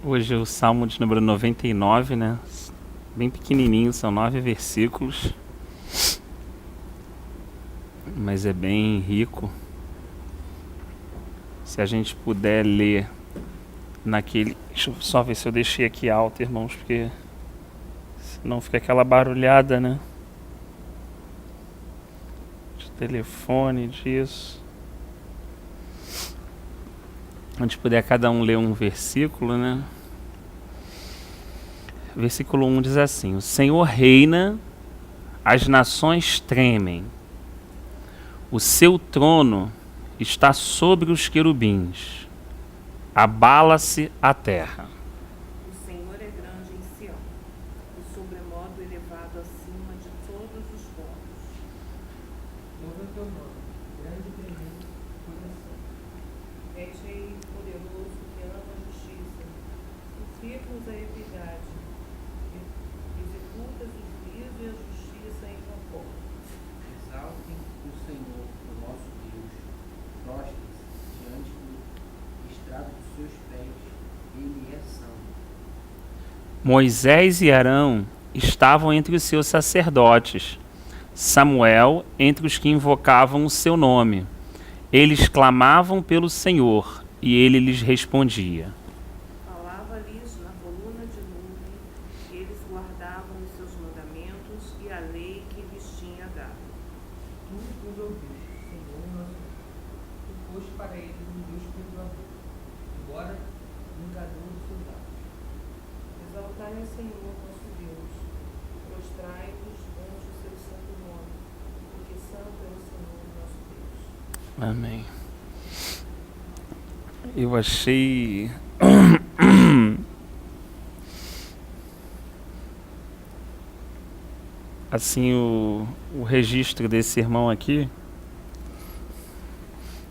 Hoje é o Salmo de número 99, né? Bem pequenininho, são 9 versículos, mas é bem rico. Se a gente puder ler naquele... Deixa eu só ver se eu deixei aqui alto, irmãos, porque senão fica aquela barulhada, né? De telefone, disso. A gente puder cada um ler um versículo, né? Versículo 1 diz assim: O Senhor reina, as nações tremem. O seu trono está sobre os querubins. Abala-se a terra. O Senhor é grande em Sião, e sobremodo elevado acima de todos os povos. Louva teu nome, grande e tremendo coração. És rei poderoso que ama a justiça, suscita-nos a equidade, executas o juízo e a justiça em concordo. Exaltem o Senhor, o nosso Deus. Prostre-se diante do estrado dos seus pés. Ele é santo. Moisés e Arão estavam entre os seus sacerdotes, Samuel entre os que invocavam o seu nome. Eles clamavam pelo Senhor, e ele lhes respondia. Falava-lhes na coluna de nuvem, eles guardavam os seus mandamentos e a lei que lhes tinha dado. Tu os ouviste, Senhor nosso Deus. Tu foste para eles um Deus perdoador, embora vingador dos seus atos. Exaltai ao Senhor nosso Deus, prostrai-vos ante o seu santo nome, porque santo é o Senhor nosso Deus. Amém. Eu achei assim o registro desse irmão aqui,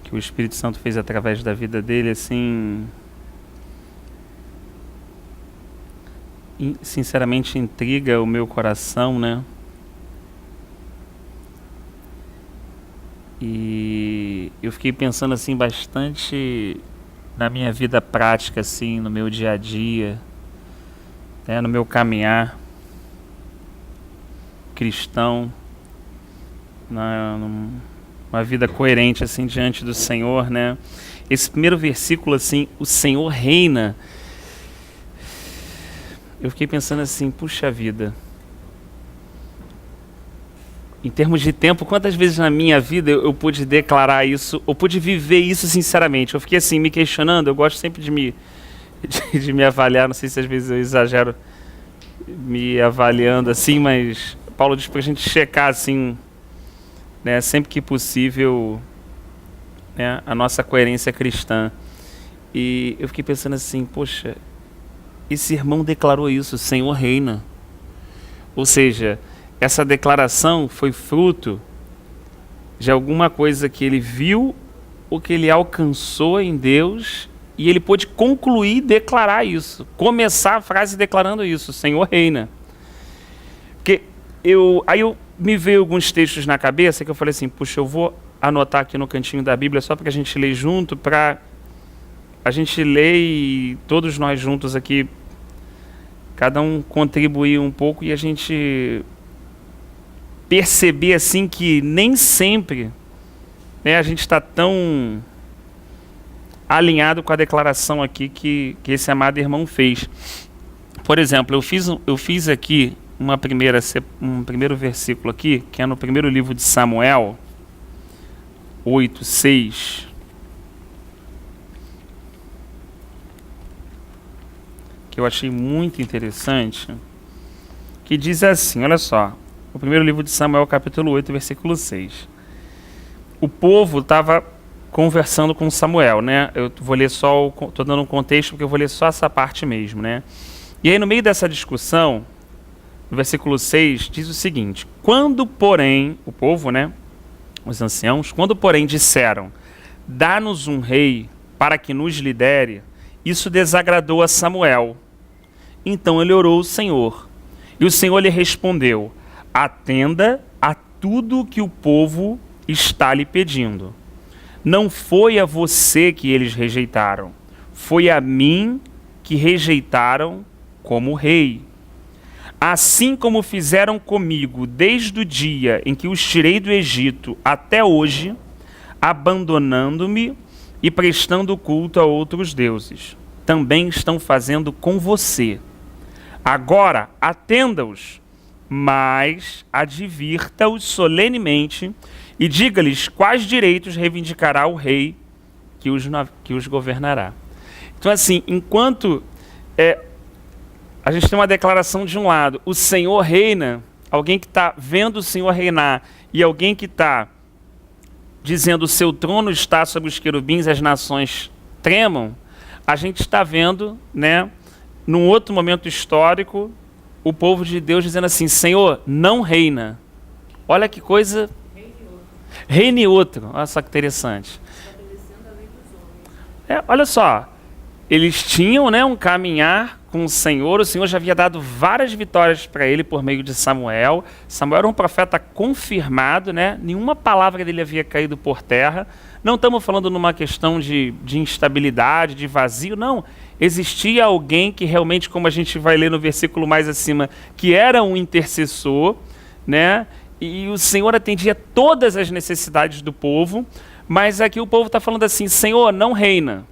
que o Espírito Santo fez através da vida dele, assim, sinceramente intriga o meu coração, né? E eu fiquei pensando assim bastante na minha vida prática, assim, no meu dia a dia, né, no meu caminhar cristão, numa vida coerente assim diante do Senhor, né? Esse primeiro versículo assim, o Senhor reina. Eu fiquei pensando assim, puxa vida. Em termos de tempo, quantas vezes na minha vida eu pude declarar isso, ou pude viver isso sinceramente? Eu fiquei assim, me questionando, eu gosto sempre de me avaliar, não sei se às vezes eu exagero me avaliando assim, mas Paulo diz pra gente checar assim, né, sempre que possível, né, a nossa coerência cristã. E eu fiquei pensando assim, poxa, esse irmão declarou isso, o Senhor reina. Ou seja, essa declaração foi fruto de alguma coisa que ele viu ou que ele alcançou em Deus, e ele pôde concluir e declarar isso. Começar a frase declarando isso, o Senhor reina. Porque aí me veio alguns textos na cabeça que eu falei assim, puxa, eu vou anotar aqui no cantinho da Bíblia só para a gente ler junto, para a gente ler e todos nós juntos aqui, cada um contribuir um pouco e a gente perceber assim que nem sempre, né, a gente está tão alinhado com a declaração aqui que esse amado irmão fez. Por exemplo, eu fiz aqui um primeiro versículo aqui, que é no primeiro livro de Samuel, 8:6. Que eu achei muito interessante, que diz assim, olha só, o primeiro livro de Samuel, capítulo 8, versículo 6. O povo estava conversando com Samuel, né? Eu vou ler só, estou dando um contexto porque eu vou ler só essa parte mesmo, né? E aí no meio dessa discussão, no versículo 6, diz o seguinte: quando, porém, o povo, né, os anciãos, quando, porém, disseram, dá-nos um rei para que nos lidere, isso desagradou a Samuel. Então ele orou ao Senhor, e o Senhor lhe respondeu, atenda a tudo que o povo está lhe pedindo. Não foi a você que eles rejeitaram, foi a mim que rejeitaram como rei. Assim como fizeram comigo desde o dia em que os tirei do Egito até hoje, abandonando-me e prestando culto a outros deuses. Também estão fazendo com você. Agora, atenda-os, mas advirta-os solenemente e diga-lhes quais direitos reivindicará o rei que os governará. Então, assim, enquanto a gente tem uma declaração de um lado, o Senhor reina, alguém que está vendo o Senhor reinar, e alguém que está dizendo o seu trono está sobre os querubins, as nações tremam, a gente está vendo, né, num outro momento histórico, o povo de Deus dizendo assim, Senhor, não reina. Olha que coisa... Reine outro. Olha só que interessante. Olha só, eles tinham, né, um caminhar com o Senhor já havia dado várias vitórias para ele por meio de Samuel. Samuel era um profeta confirmado, né? Nenhuma palavra dele havia caído por terra. Não estamos falando numa questão de instabilidade, de vazio, não. Existia alguém que realmente, como a gente vai ler no versículo mais acima, que era um intercessor, né? E o Senhor atendia todas as necessidades do povo, mas aqui o povo está falando assim, Senhor, não reina.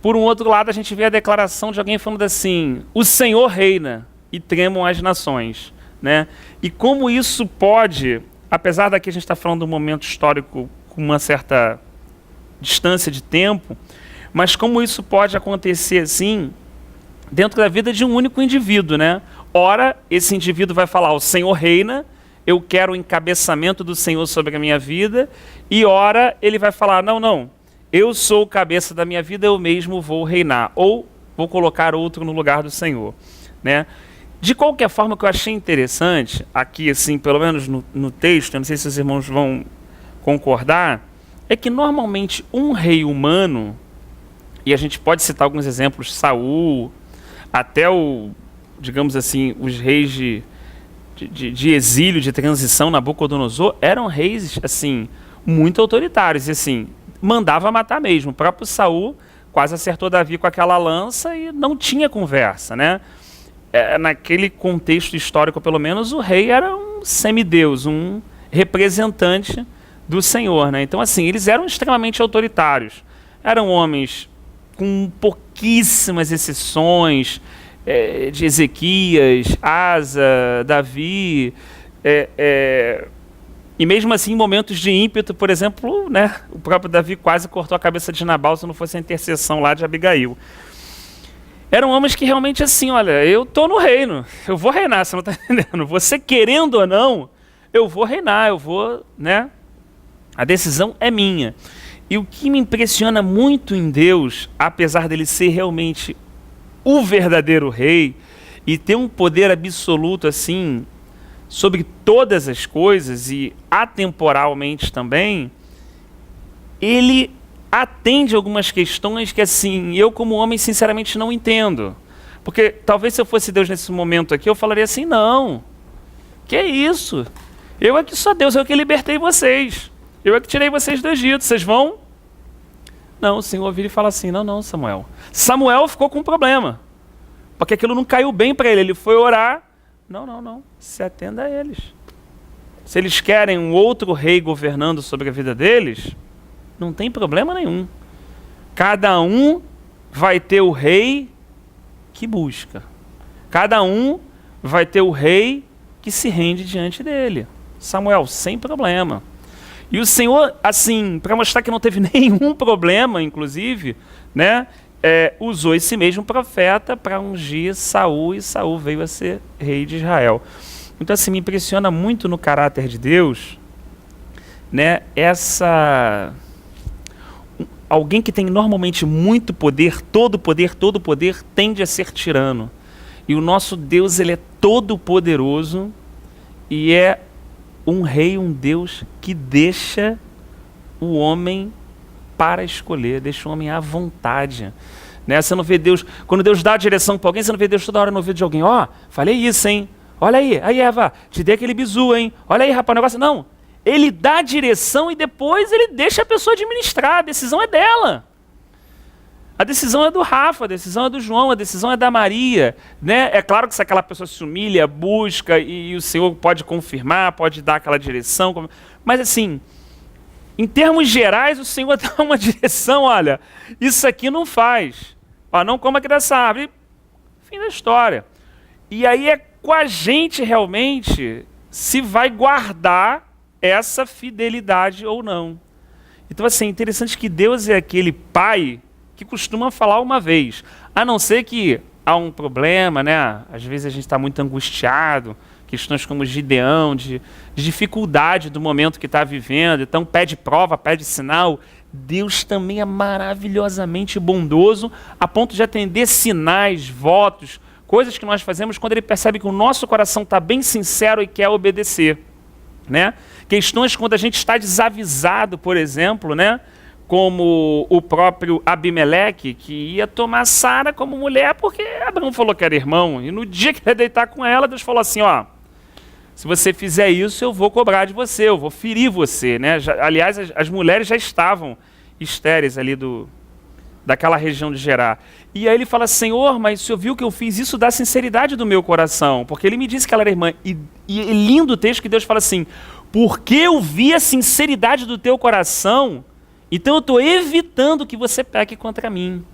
Por um outro lado, a gente vê a declaração de alguém falando assim, o Senhor reina e tremam as nações, né? E como isso pode, apesar daqui a gente estar falando de um momento histórico com uma certa distância de tempo, mas como isso pode acontecer assim, dentro da vida de um único indivíduo, né? Ora, esse indivíduo vai falar, o Senhor reina, eu quero o encabeçamento do Senhor sobre a minha vida, e ora, ele vai falar, não, eu sou o cabeça da minha vida, eu mesmo vou reinar, ou vou colocar outro no lugar do Senhor, né? De qualquer forma, o que eu achei interessante, aqui assim, pelo menos no texto, eu não sei se os irmãos vão concordar, é que normalmente um rei humano, e a gente pode citar alguns exemplos, Saul, até digamos assim, os reis de exílio, de transição, Nabucodonosor, eram reis, assim, muito autoritários, e assim, mandava matar mesmo. O próprio Saul quase acertou Davi com aquela lança e não tinha conversa, né? Naquele contexto histórico, pelo menos, o rei era um semideus, um representante do Senhor, né? Então, assim, eles eram extremamente autoritários. Eram homens com pouquíssimas exceções, de Ezequias, Asa, Davi, e mesmo assim, em momentos de ímpeto, por exemplo, né, o próprio Davi quase cortou a cabeça de Nabal se não fosse a intercessão lá de Abigail. Eram homens que realmente assim, olha, eu estou no reino, eu vou reinar, você não está entendendo? Você querendo ou não, eu vou reinar, eu vou, né? A decisão é minha. E o que me impressiona muito em Deus, apesar dele ser realmente o verdadeiro rei e ter um poder absoluto assim sobre todas as coisas e atemporalmente também, ele atende algumas questões que assim, eu como homem sinceramente não entendo. Porque talvez se eu fosse Deus nesse momento aqui, eu falaria assim, não, que é isso? Eu é que sou Deus, eu que libertei vocês. Eu é que tirei vocês do Egito, vocês vão? Não, o Senhor vira e fala assim, não, Samuel. Samuel ficou com um problema, porque aquilo não caiu bem para ele, ele foi orar. Não, se atenda a eles. Se eles querem um outro rei governando sobre a vida deles, não tem problema nenhum. Cada um vai ter o rei que busca. Cada um vai ter o rei que se rende diante dele. Samuel, sem problema. E o Senhor, assim, para mostrar que não teve nenhum problema, inclusive, né, usou esse mesmo profeta para ungir Saul, e Saul veio a ser rei de Israel. Então, assim, me impressiona muito no caráter de Deus, né, alguém que tem normalmente muito poder, todo poder, tende a ser tirano. E o nosso Deus, ele é todo poderoso e é um rei, um Deus que deixa o homem para escolher, deixa o homem à vontade. Né? Você não vê Deus, quando Deus dá a direção para alguém, você não vê Deus toda hora no ouvido de alguém, falei isso, hein? Olha aí Eva, te dei aquele bizu, hein? Olha aí, rapaz, o negócio... Não, ele dá a direção e depois ele deixa a pessoa administrar, a decisão é dela. A decisão é do Rafa, a decisão é do João, a decisão é da Maria, né? É claro que se aquela pessoa se humilha, busca, e o Senhor pode confirmar, pode dar aquela direção, mas assim, em termos gerais, o Senhor dá uma direção, olha, isso aqui não faz, não coma aqui dessa árvore, fim da história. E aí é com a gente realmente se vai guardar essa fidelidade ou não. Então assim, é interessante que Deus é aquele pai que costuma falar uma vez, a não ser que há um problema, né? Às vezes a gente está muito angustiado, questões como Gideão, de dificuldade do momento que está vivendo, então pede prova, pede sinal. Deus também é maravilhosamente bondoso, a ponto de atender sinais, votos, coisas que nós fazemos quando Ele percebe que o nosso coração está bem sincero e quer obedecer, né? Questões quando a gente está desavisado, por exemplo, né? Como o próprio Abimeleque, que ia tomar Sara como mulher porque Abraão falou que era irmão, e no dia que ele ia deitar com ela, Deus falou assim, ó, se você fizer isso, eu vou cobrar de você, eu vou ferir você, né? Aliás, as mulheres já estavam estéreis ali daquela região de Gerar. E aí ele fala, Senhor, mas o Senhor viu que eu fiz isso da sinceridade do meu coração, porque ele me disse que ela era irmã. E lindo o texto que Deus fala assim, porque eu vi a sinceridade do teu coração, então eu estou evitando que você peque contra mim.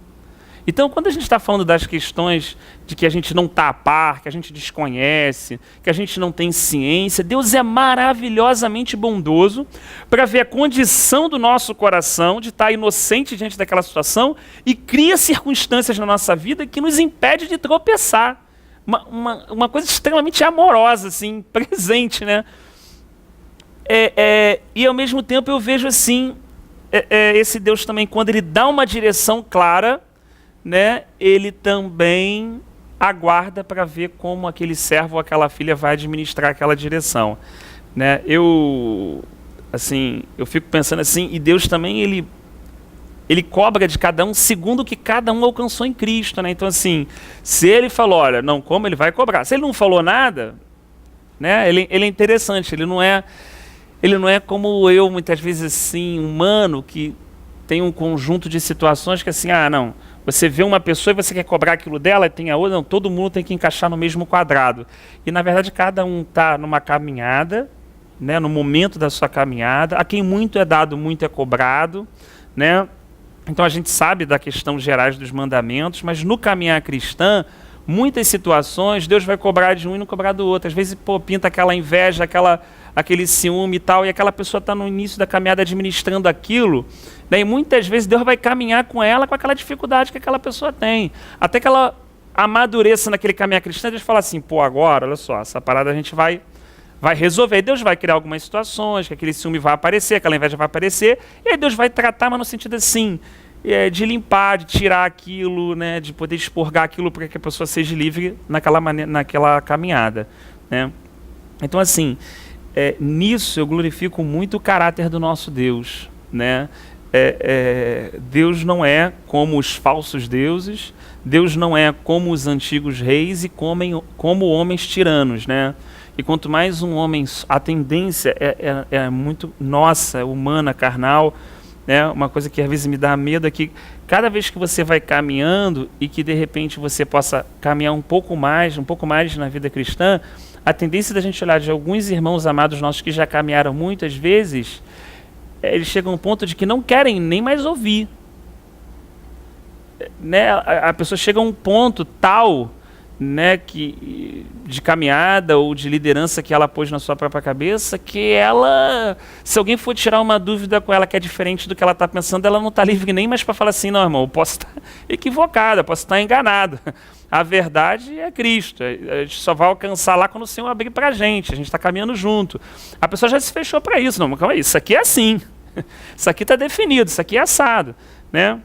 Então, quando a gente está falando das questões de que a gente não está a par, que a gente desconhece, que a gente não tem ciência, Deus é maravilhosamente bondoso para ver a condição do nosso coração de estar inocente diante daquela situação e cria circunstâncias na nossa vida que nos impede de tropeçar. Uma coisa extremamente amorosa, assim, presente, né? E ao mesmo tempo eu vejo assim, esse Deus também, quando Ele dá uma direção clara, né, Ele também aguarda para ver como aquele servo ou aquela filha vai administrar aquela direção, né? Eu fico pensando assim, e Deus também ele cobra de cada um segundo o que cada um alcançou em Cristo, né? Então assim, se Ele falou, olha, não como, Ele vai cobrar. Se Ele não falou nada, né? Ele é interessante, ele não é como eu, muitas vezes assim, humano, que tem um conjunto de situações que assim, não, você vê uma pessoa e você quer cobrar aquilo dela, e tem a outra, não, todo mundo tem que encaixar no mesmo quadrado. E na verdade cada um está numa caminhada, né, no momento da sua caminhada, a quem muito é dado, muito é cobrado, né? Então a gente sabe da questão gerais dos mandamentos, mas no caminhar cristã, muitas situações Deus vai cobrar de um e não cobrar do outro. Às vezes, pinta aquela inveja, aquele ciúme e tal, e aquela pessoa está no início da caminhada administrando aquilo, né? E muitas vezes Deus vai caminhar com ela com aquela dificuldade que aquela pessoa tem. Até que ela amadureça naquele caminhar cristão, Deus fala assim, agora, olha só, essa parada a gente vai resolver. Deus vai criar algumas situações, que aquele ciúme vai aparecer, aquela inveja vai aparecer, e aí Deus vai tratar, mas no sentido assim, de limpar, de tirar aquilo, né, de poder expurgar aquilo para que a pessoa seja livre naquela caminhada, né? Então assim, nisso eu glorifico muito o caráter do nosso Deus, né? Deus não é como os falsos deuses, Deus não é como os antigos reis e como homens tiranos, né? E quanto mais um homem, a tendência é muito nossa, humana, carnal, né? Uma coisa que às vezes me dá medo é que cada vez que você vai caminhando e que de repente você possa caminhar um pouco mais na vida cristã, a tendência da gente olhar de alguns irmãos amados nossos que já caminharam muitas vezes, eles chegam a um ponto de que não querem nem mais ouvir, né? A pessoa chega a um ponto tal, né, de caminhada ou de liderança que ela pôs na sua própria cabeça, que ela, se alguém for tirar uma dúvida com ela que é diferente do que ela está pensando, ela não está livre nem mais para falar assim, não, irmão, eu posso estar equivocada, posso estar enganado. A verdade é Cristo, a gente só vai alcançar lá quando o Senhor abrir para a gente está caminhando junto. A pessoa já se fechou para isso, não, calma aí, isso aqui é assim, isso aqui está definido, isso aqui é assado, né?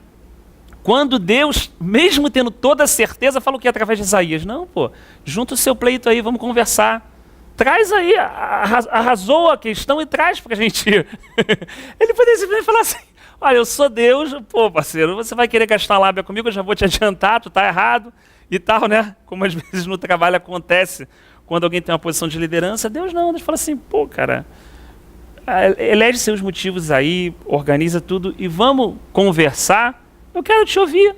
Quando Deus, mesmo tendo toda a certeza, fala o que através de Isaías? Não, junta o seu pleito aí, vamos conversar. Traz aí, arrasou a questão e traz para a gente ir. Ele poderia simplesmente falar assim, olha, eu sou Deus, parceiro, você vai querer gastar lábia comigo, eu já vou te adiantar, tu está errado e tal, né? Como às vezes no trabalho acontece, quando alguém tem uma posição de liderança, Deus fala assim, cara, elege seus motivos aí, organiza tudo e vamos conversar. Eu quero te ouvir.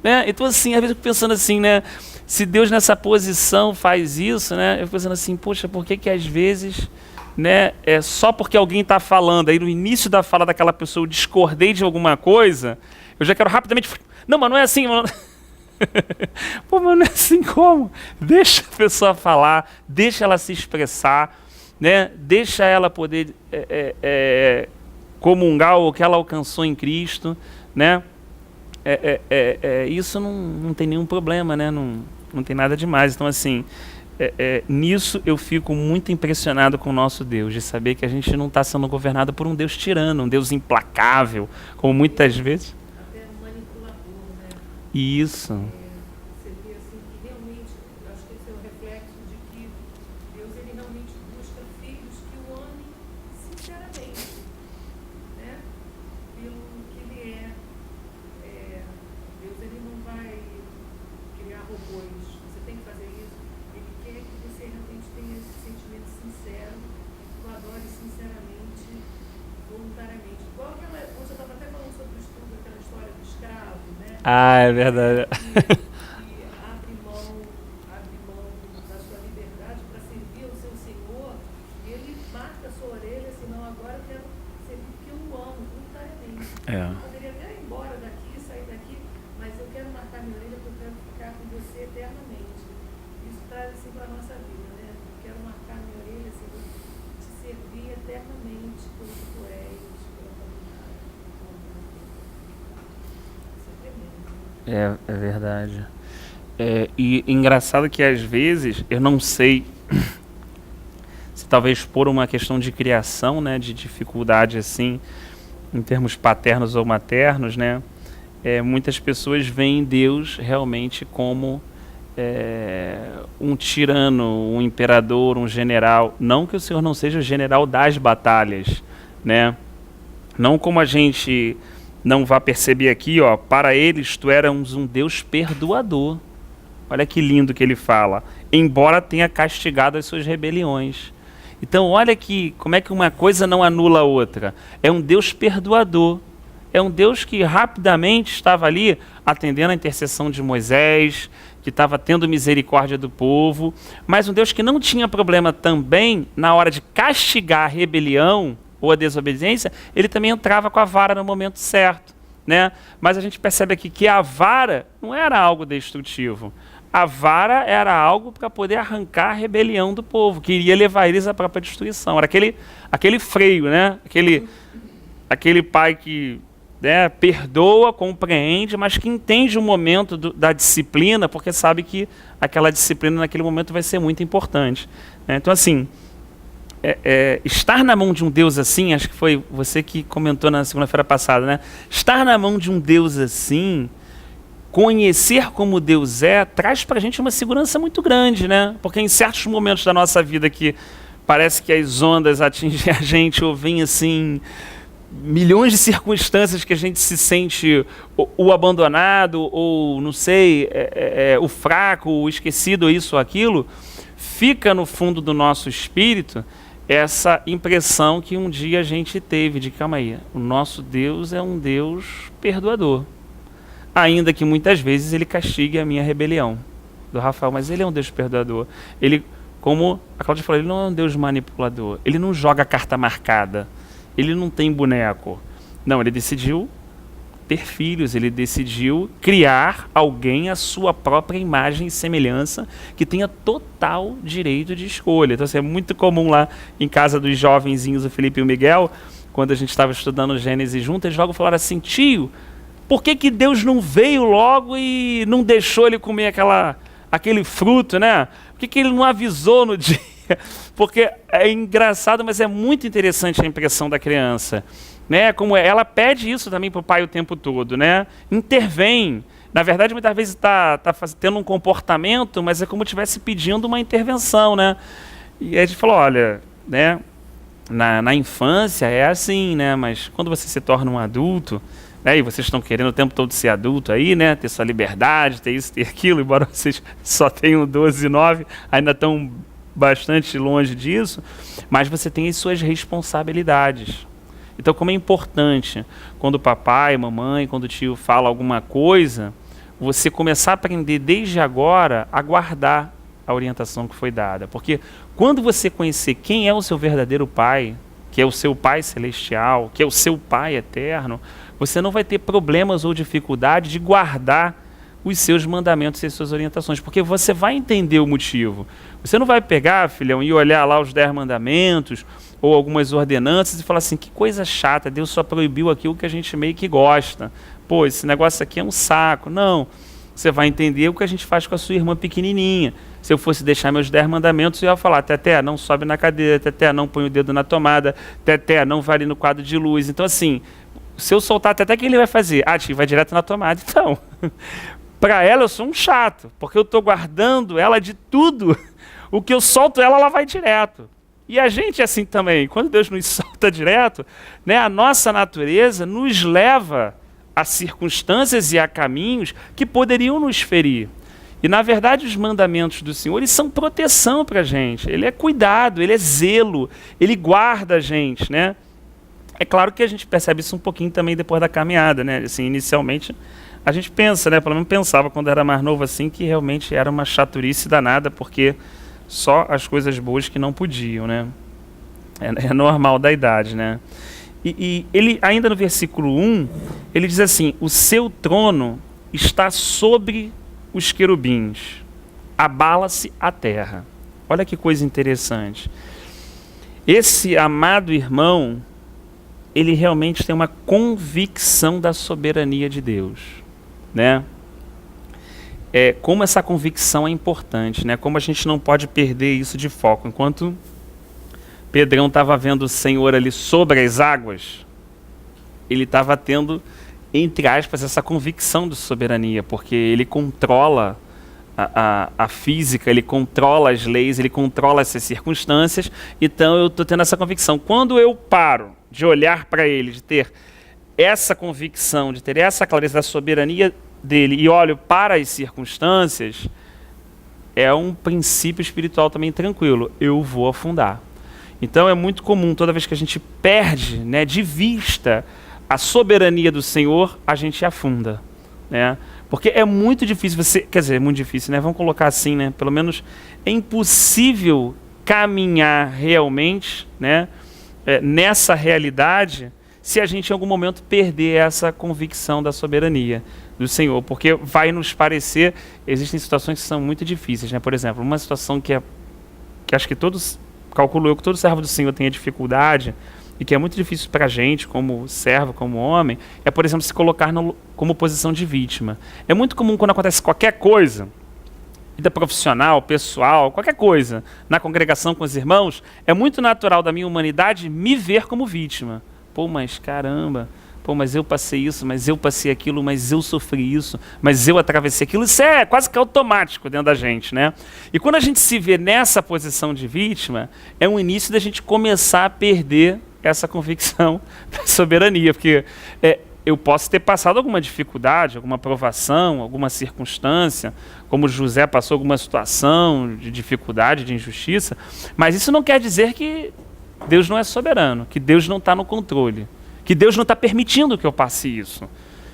né? Então, assim, às vezes eu fico pensando assim, né? Se Deus nessa posição faz isso, né? Eu fico pensando assim, poxa, por que que às vezes, né? É só porque alguém está falando, aí no início da fala daquela pessoa eu discordei de alguma coisa, eu já quero rapidamente... Não, mas não é assim, mano. Pô, mas não é assim como? Deixa a pessoa falar, deixa ela se expressar, né? Deixa ela poder comungar o que ela alcançou em Cristo, né? Isso não tem nenhum problema, né? Não tem nada demais. Então, assim, nisso eu fico muito impressionado com o nosso Deus, de saber que a gente não está sendo governado por um Deus tirano, um Deus implacável, como muitas vezes. Até manipulador, né? Isso. Você vê assim que realmente, eu acho que esse é o reflexo de que Deus ele realmente busca filhos que o amem sinceramente, né? Pelo que ele é. Deus ele não vai criar robôs. Você tem que fazer isso. Ele quer que você realmente tenha esse sentimento sincero, que o adore sinceramente, voluntariamente. Igual aquela, você estava até falando sobre o estudo, aquela história do escravo, né? Ah, é verdade. Que abre mão da sua liberdade para servir ao seu Senhor, e ele marca a sua orelha assim, não, agora eu quero servir porque eu o amo, voluntariamente. É. Eu poderia até ir embora daqui, sair daqui, mas eu quero marcar minha orelha porque eu quero ficar com você eternamente. Isso traz assim para a nossa vida, né? Eu quero marcar minha orelha, assim, te servir eternamente pelo que tu és, pela tua vontade. Isso é tremendo, né? É verdade. E engraçado que às vezes, eu não sei se talvez por uma questão de criação, né, de dificuldade assim, em termos paternos ou maternos, né, muitas pessoas veem Deus realmente como um tirano, um imperador, um general. Não que o Senhor não seja o general das batalhas, né? Não como a gente não vai perceber aqui, ó, para eles tu eras um Deus perdoador. Olha que lindo que ele fala. Embora tenha castigado as suas rebeliões. Então olha que como é que uma coisa não anula a outra. É um Deus perdoador. É um Deus que rapidamente estava ali atendendo a intercessão de Moisés, que estava tendo misericórdia do povo, mas um Deus que não tinha problema também na hora de castigar a rebelião ou a desobediência, ele também entrava com a vara no momento certo, né? Mas a gente percebe aqui que a vara não era algo destrutivo. A vara era algo para poder arrancar a rebelião do povo, que iria levar eles à própria destruição. Era aquele freio, né? Aquele pai que, né, perdoa, compreende, mas que entende o momento da disciplina, porque sabe que aquela disciplina naquele momento vai ser muito importante, né? Então, assim, estar na mão de um Deus assim, acho que foi você que comentou na segunda-feira passada, né? Estar na mão de um Deus assim, conhecer como Deus traz para a gente uma segurança muito grande, né? Porque em certos momentos da nossa vida que parece que as ondas atingem a gente ou vem assim milhões de circunstâncias que a gente se sente o abandonado ou, não sei, o fraco, o esquecido, isso ou aquilo, fica no fundo do nosso espírito essa impressão que um dia a gente teve de, calma aí, o nosso Deus é um Deus perdoador. Ainda que muitas vezes ele castigue a minha rebelião. Do Rafael, mas ele é um Deus perdoador. Ele, como a Cláudia falou, ele não é um Deus manipulador. Ele não joga carta marcada. Ele não tem boneco. Não, ele decidiu ter filhos. Ele decidiu criar alguém à sua própria imagem e semelhança que tenha total direito de escolha. Então, assim, é muito comum lá em casa dos jovenzinhos, o Felipe e o Miguel, quando a gente estava estudando Gênesis juntos, eles logo falaram assim, tio, por que Deus não veio logo e não deixou ele comer aquele fruto, né? Por que ele não avisou no dia? Porque é engraçado, mas é muito interessante a impressão da criança, né? Como ela pede isso também para o pai o tempo todo, né? Intervém. Na verdade, muitas vezes está tendo um comportamento, mas é como se estivesse pedindo uma intervenção, né? E aí a gente falou, olha, né? Na infância é assim, né? Mas quando você se torna um adulto, né, e vocês estão querendo o tempo todo ser adulto aí, né? Ter sua liberdade, ter isso, ter aquilo, embora vocês só tenham 12 e 9, ainda estão bastante longe disso, mas você tem as suas responsabilidades. Então, como é importante quando o papai, mamãe, quando o tio fala alguma coisa, você começar a aprender desde agora a guardar a orientação que foi dada. Porque quando você conhecer quem é o seu verdadeiro Pai, que é o seu Pai celestial, que é o seu Pai eterno, você não vai ter problemas ou dificuldade de guardar os seus mandamentos e as suas orientações, porque você vai entender o motivo. Você não vai pegar, filhão, e olhar lá os 10 mandamentos ou algumas ordenanças e falar assim, que coisa chata, Deus só proibiu aquilo que a gente meio que gosta. Pô, esse negócio aqui é um saco. Não, você vai entender o que a gente faz com a sua irmã pequenininha. Se eu fosse deixar meus 10 mandamentos, eu ia falar, Teté, não sobe na cadeira, Teté, não põe o dedo na tomada, Teté, não vai ali no quadro de luz. Então, assim, se eu soltar Teté, o que ele vai fazer? Ah, tio, vai direto na tomada. Então, para ela eu sou um chato, porque eu estou guardando ela de tudo. O que eu solto ela vai direto. E a gente é assim também. Quando Deus nos solta direto, né, a nossa natureza nos leva a circunstâncias e a caminhos que poderiam nos ferir. E, na verdade, os mandamentos do Senhor, eles são proteção para a gente. Ele é cuidado, ele é zelo, ele guarda a gente, né? É claro que a gente percebe isso um pouquinho também depois da caminhada, né? Assim, inicialmente, a gente pensa, né? Pelo menos pensava quando era mais novo assim, que realmente era uma chaturice danada, porque só as coisas boas que não podiam, né? É normal da idade, né? E ele, ainda no versículo 1, ele diz assim, o seu trono está sobre os querubins, abala-se a terra. Olha que coisa interessante. Esse amado irmão, ele realmente tem uma convicção da soberania de Deus, né? Como essa convicção é importante, né? Como a gente não pode perder isso de foco. Enquanto Pedrão estava vendo o Senhor ali sobre as águas, ele estava tendo, entre aspas, essa convicção de soberania, porque ele controla a física, ele controla as leis, ele controla essas circunstâncias. Então eu estou tendo essa convicção. Quando eu paro de olhar para ele, de ter essa convicção, de ter essa clareza da soberania dele e olho para as circunstâncias, é um princípio espiritual também tranquilo. Eu vou afundar. Então é muito comum, toda vez que a gente perde, né, de vista a soberania do Senhor, a gente afunda, né? Porque é muito difícil você, quer dizer, é muito difícil, né? Vamos colocar assim, né? Pelo menos é impossível caminhar realmente, né, nessa realidade, se a gente em algum momento perder essa convicção da soberania do Senhor, porque vai nos parecer, existem situações que são muito difíceis, né? Por exemplo, uma situação que acho que todos, calculo eu que todo servo do Senhor tenha dificuldade, e que é muito difícil para a gente, como servo, como homem, é, por exemplo, se colocar como posição de vítima. É muito comum quando acontece qualquer coisa, vida profissional, pessoal, qualquer coisa, na congregação com os irmãos, é muito natural da minha humanidade me ver como vítima. Pô, mas caramba, pô, mas eu passei isso, mas eu passei aquilo, mas eu sofri isso, mas eu atravessei aquilo. Isso é quase que automático dentro da gente, né? E quando a gente se vê nessa posição de vítima, é um início da gente começar a perder essa convicção da soberania, porque eu posso ter passado alguma dificuldade, alguma provação, alguma circunstância, como José passou alguma situação de dificuldade, de injustiça, mas isso não quer dizer que Deus não é soberano, que Deus não está no controle, que Deus não está permitindo que eu passe isso,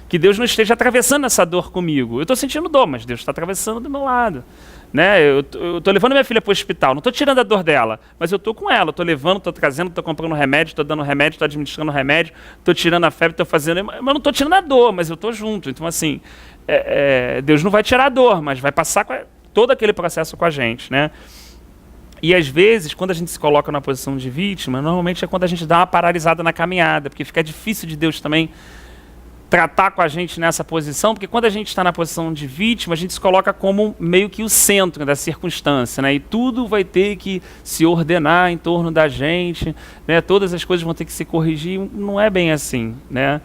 que Deus não esteja atravessando essa dor comigo. Eu estou sentindo dor, mas Deus está atravessando do meu lado. Né? Eu estou levando minha filha para o hospital, não estou tirando a dor dela, mas eu estou com ela, estou levando, estou trazendo, estou comprando remédio, estou dando remédio, estou administrando remédio, estou tirando a febre, estou fazendo, mas não estou tirando a dor, mas eu estou junto. Então, assim, Deus não vai tirar a dor, mas vai passar todo aquele processo com a gente, né? E às vezes, quando a gente se coloca na posição de vítima, normalmente é quando a gente dá uma paralisada na caminhada, porque fica difícil de Deus também tratar com a gente nessa posição, porque quando a gente está na posição de vítima, a gente se coloca como meio que o centro da circunstância, né? E tudo vai ter que se ordenar em torno da gente, né? Todas as coisas vão ter que se corrigir. Não é bem assim, né?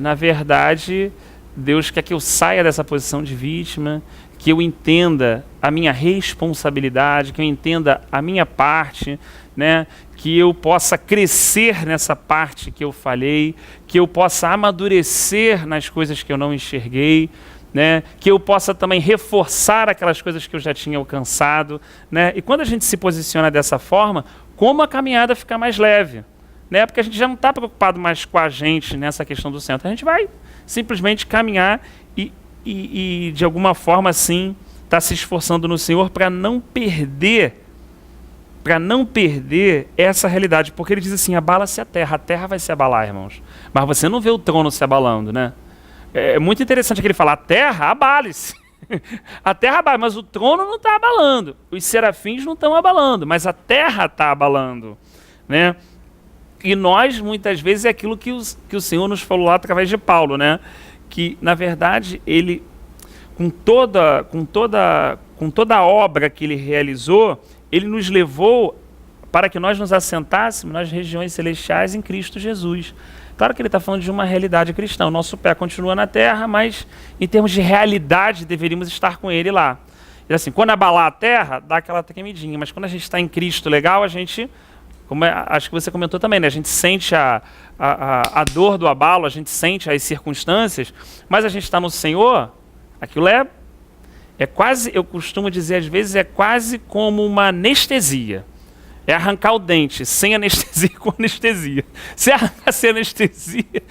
Na verdade, Deus quer que eu saia dessa posição de vítima, que eu entenda a minha responsabilidade, que eu entenda a minha parte, né? Que eu possa crescer nessa parte que eu falhei, que eu possa amadurecer nas coisas que eu não enxerguei, né? Que eu possa também reforçar aquelas coisas que eu já tinha alcançado, né? E quando a gente se posiciona dessa forma, como a caminhada fica mais leve, né? Porque a gente já não está preocupado mais com a gente nessa questão do centro, a gente vai simplesmente caminhar e e de alguma forma, assim, está se esforçando no Senhor para não perder essa realidade, porque ele diz assim, abala-se a terra vai se abalar, irmãos, mas você não vê o trono se abalando, né? É muito interessante que ele fala, a terra abale-se, a terra abala, mas o trono não está abalando, os serafins não estão abalando, mas a terra está abalando, né? E nós, muitas vezes, é aquilo que o Senhor nos falou lá através de Paulo, né? Que, na verdade, ele, com toda a obra que ele realizou, ele nos levou para que nós nos assentássemos nas regiões celestiais em Cristo Jesus. Claro que ele está falando de uma realidade cristã. O nosso pé continua na terra, mas em termos de realidade deveríamos estar com ele lá. E assim, quando abalar a terra, dá aquela tremidinha. Mas quando a gente está em Cristo legal, a gente, acho que você comentou também, né? A gente sente a dor do abalo, a gente sente as circunstâncias, mas a gente está no Senhor, aquilo é quase, eu costumo dizer às vezes, é quase como uma anestesia. É arrancar o dente sem anestesia com anestesia. Se arrancar sem anestesia,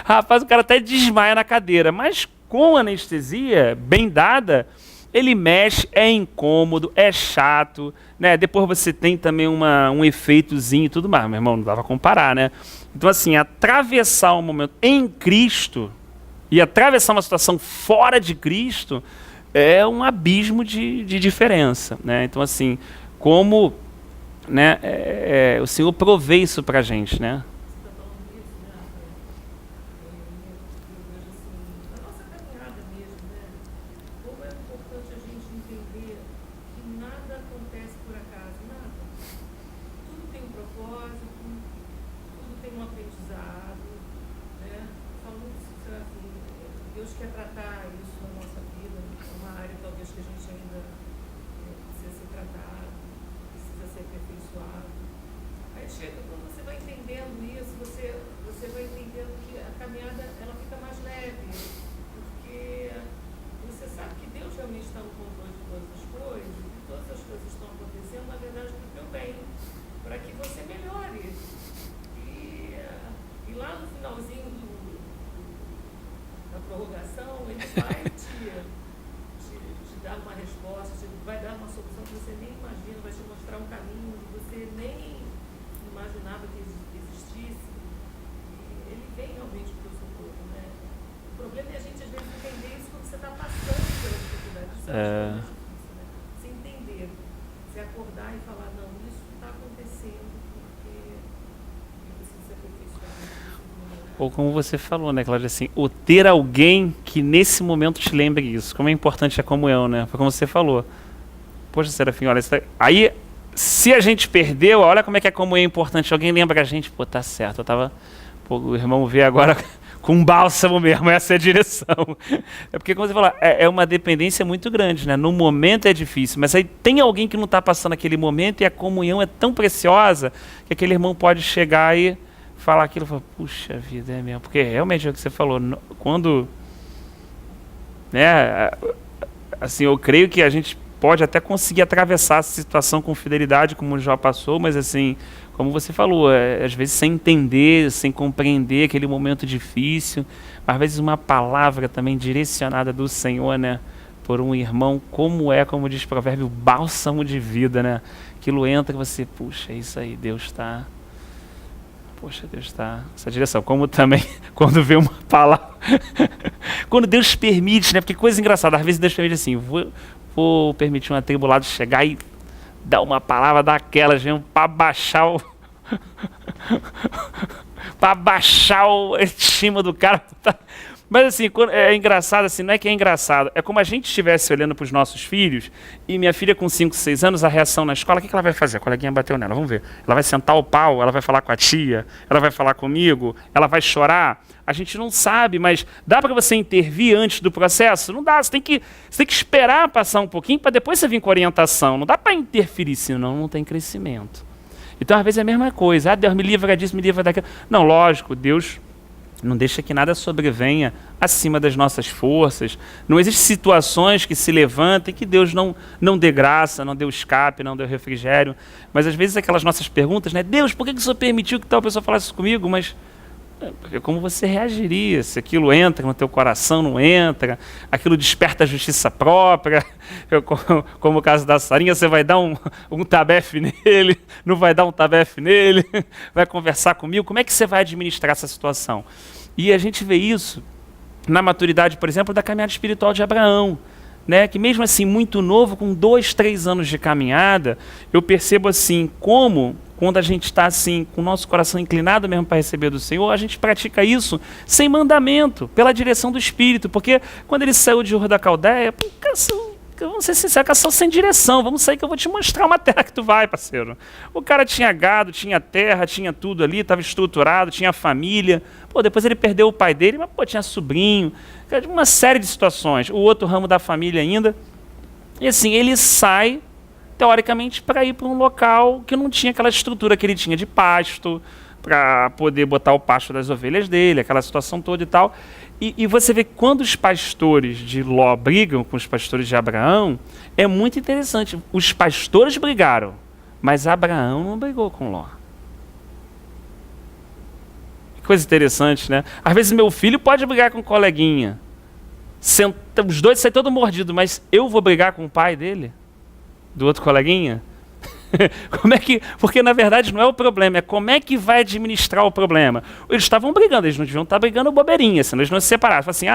rapaz, o cara até desmaia na cadeira. Mas com anestesia bem dada, ele mexe, é incômodo, é chato, né? Depois você tem também um efeitozinho e tudo mais. Meu irmão, não dá pra comparar, né? Então assim, atravessar um momento em Cristo e atravessar uma situação fora de Cristo é um abismo de diferença, né? Então assim, como, né, o Senhor provê isso pra gente, né? Se entender, se acordar e falar, não, isso está acontecendo porque eu preciso ser aperfeiçoado. Ou como você falou, né, Cláudia, assim, o ter alguém que nesse momento te lembre isso, como é importante a comunhão, né? Foi como você falou. Poxa, Serafim, olha, aí, se a gente perdeu, olha como é que a comunhão é importante. Alguém lembra a gente, pô, tá certo, eu tava, pô, o irmão vê agora com um bálsamo mesmo, essa é a direção. É porque, como você falou, é uma dependência muito grande, né? No momento é difícil, mas aí tem alguém que não está passando aquele momento e a comunhão é tão preciosa que aquele irmão pode chegar e falar aquilo e falar, puxa vida, é mesmo. Porque realmente é o que você falou, quando, né, assim, eu creio que a gente pode até conseguir atravessar essa situação com fidelidade, como já passou, mas assim, como você falou, às vezes sem entender, sem compreender aquele momento difícil, às vezes uma palavra também direcionada do Senhor, né, por um irmão, como diz o provérbio, bálsamo de vida, né, aquilo entra e você, puxa, é isso aí, Deus está nessa direção. Como também, quando vê uma palavra, quando Deus permite, né, porque coisa engraçada, às vezes Deus permite assim, vou permitir um atribulado chegar e dar uma palavra daquelas mesmo para baixar a estima do cara. Mas assim, é engraçado, assim, não é que é engraçado, é como a gente estivesse olhando para os nossos filhos e minha filha com 5, 6 anos, a reação na escola, o que ela vai fazer? A coleguinha bateu nela, vamos ver. Ela vai sentar o pau, ela vai falar com a tia, ela vai falar comigo, ela vai chorar. A gente não sabe, mas dá para você intervir antes do processo? Não dá, você tem que esperar passar um pouquinho para depois você vir com orientação. Não dá para interferir, senão não tem crescimento. Então, às vezes é a mesma coisa. Deus me livra disso, me livra daquilo. Não, lógico, Deus não deixa que nada sobrevenha acima das nossas forças. Não existem situações que se levantem que Deus não dê graça, não dê escape, não dê refrigério. Mas às vezes aquelas nossas perguntas, né? Deus, por que o Senhor permitiu que tal pessoa falasse isso comigo? Mas Porque como você reagiria se aquilo entra no teu coração, não entra, aquilo desperta a justiça própria, como o caso da Sarinha, você vai dar um tabefe nele, não vai dar um tabefe nele, vai conversar comigo, como é que você vai administrar essa situação? E a gente vê isso na maturidade, por exemplo, da caminhada espiritual de Abraão, né? Que mesmo assim, muito novo, com 2, 3 anos de caminhada, eu percebo assim, como quando a gente está assim, com o nosso coração inclinado mesmo para receber do Senhor, a gente pratica isso sem mandamento, pela direção do Espírito, porque quando ele saiu de Ur da Caldeia, vamos ser sinceros, caçou sem direção, vamos sair que eu vou te mostrar uma terra que tu vai, parceiro. O cara tinha gado, tinha terra, tinha tudo ali, estava estruturado, tinha família, depois ele perdeu o pai dele, mas tinha sobrinho, uma série de situações, o outro ramo da família ainda, e assim, ele sai teoricamente, para ir para um local que não tinha aquela estrutura que ele tinha de pasto, para poder botar o pasto das ovelhas dele, aquela situação toda e tal. E você vê que quando os pastores de Ló brigam com os pastores de Abraão, é muito interessante. Os pastores brigaram, mas Abraão não brigou com Ló. Que coisa interessante, né? Às vezes meu filho pode brigar com um coleguinha. Os dois saem todos mordidos, mas eu vou brigar com o pai dele? Do outro coleguinha? Como é que... Porque na verdade não é o problema, é como é que vai administrar o problema. Eles estavam brigando, eles não deviam estar brigando bobeirinha, senão eles não se separavam. Assim,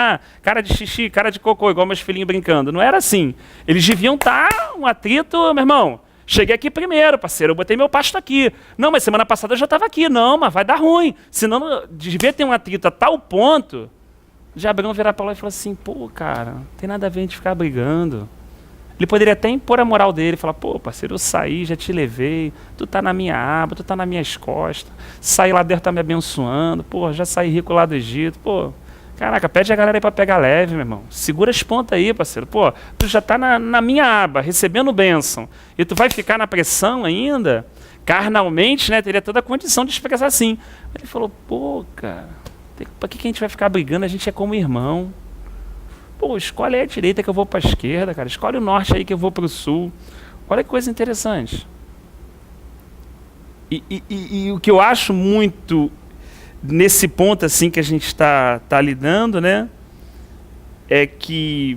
cara de xixi, cara de cocô, igual meus filhinhos brincando. Não era assim. Eles deviam estar um atrito, meu irmão. Cheguei aqui primeiro, parceiro, eu botei meu pasto aqui. Não, mas semana passada eu já estava aqui. Não, mas vai dar ruim. Senão devia ter um atrito a tal ponto de Abraão virar para lá e falar assim, pô, cara, não tem nada a ver a gente ficar brigando. Ele poderia até impor a moral dele, falar, pô, parceiro, eu saí, já te levei, tu tá na minha aba, tu tá nas minhas costas, saí lá dentro, tá me abençoando, pô, já saí rico lá do Egito, pô, caraca, pede a galera aí pra pegar leve, meu irmão, segura as pontas aí, parceiro, pô, tu já tá na minha aba, recebendo bênção, e tu vai ficar na pressão ainda, carnalmente, né, teria toda a condição de expressar assim. Ele falou, pô, cara, pra que a gente vai ficar brigando, a gente é como irmão. Pô, escolhe aí a direita que eu vou para a esquerda, cara. Escolhe o norte aí que eu vou para o sul. Olha que coisa interessante. E o que eu acho muito nesse ponto assim que a gente está lidando, né, é que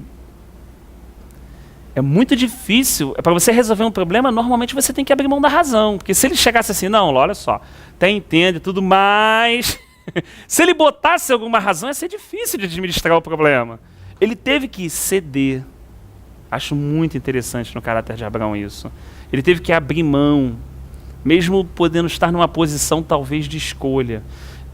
é muito difícil. Para você resolver um problema, normalmente você tem que abrir mão da razão. Porque se ele chegasse assim, não, olha só, até entende tudo mais. Se ele botasse alguma razão, ia ser difícil de administrar o problema. Ele teve que ceder. Acho muito interessante no caráter de Abraão isso. Ele teve que abrir mão, mesmo podendo estar numa posição talvez de escolha,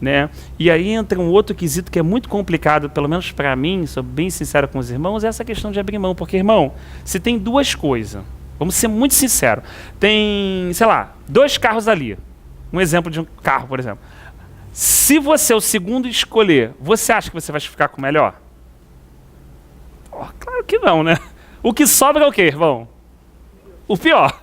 né? E aí entra um outro quesito que é muito complicado, pelo menos para mim, sou bem sincero com os irmãos, é essa questão de abrir mão. Porque, irmão, se tem duas coisas, vamos ser muito sinceros, tem, sei lá, 2 carros ali. Um exemplo de um carro, por exemplo. Se você é o segundo escolher, você acha que você vai ficar com o melhor? Oh, claro que não, né? O que sobra é o quê, irmão? O pior.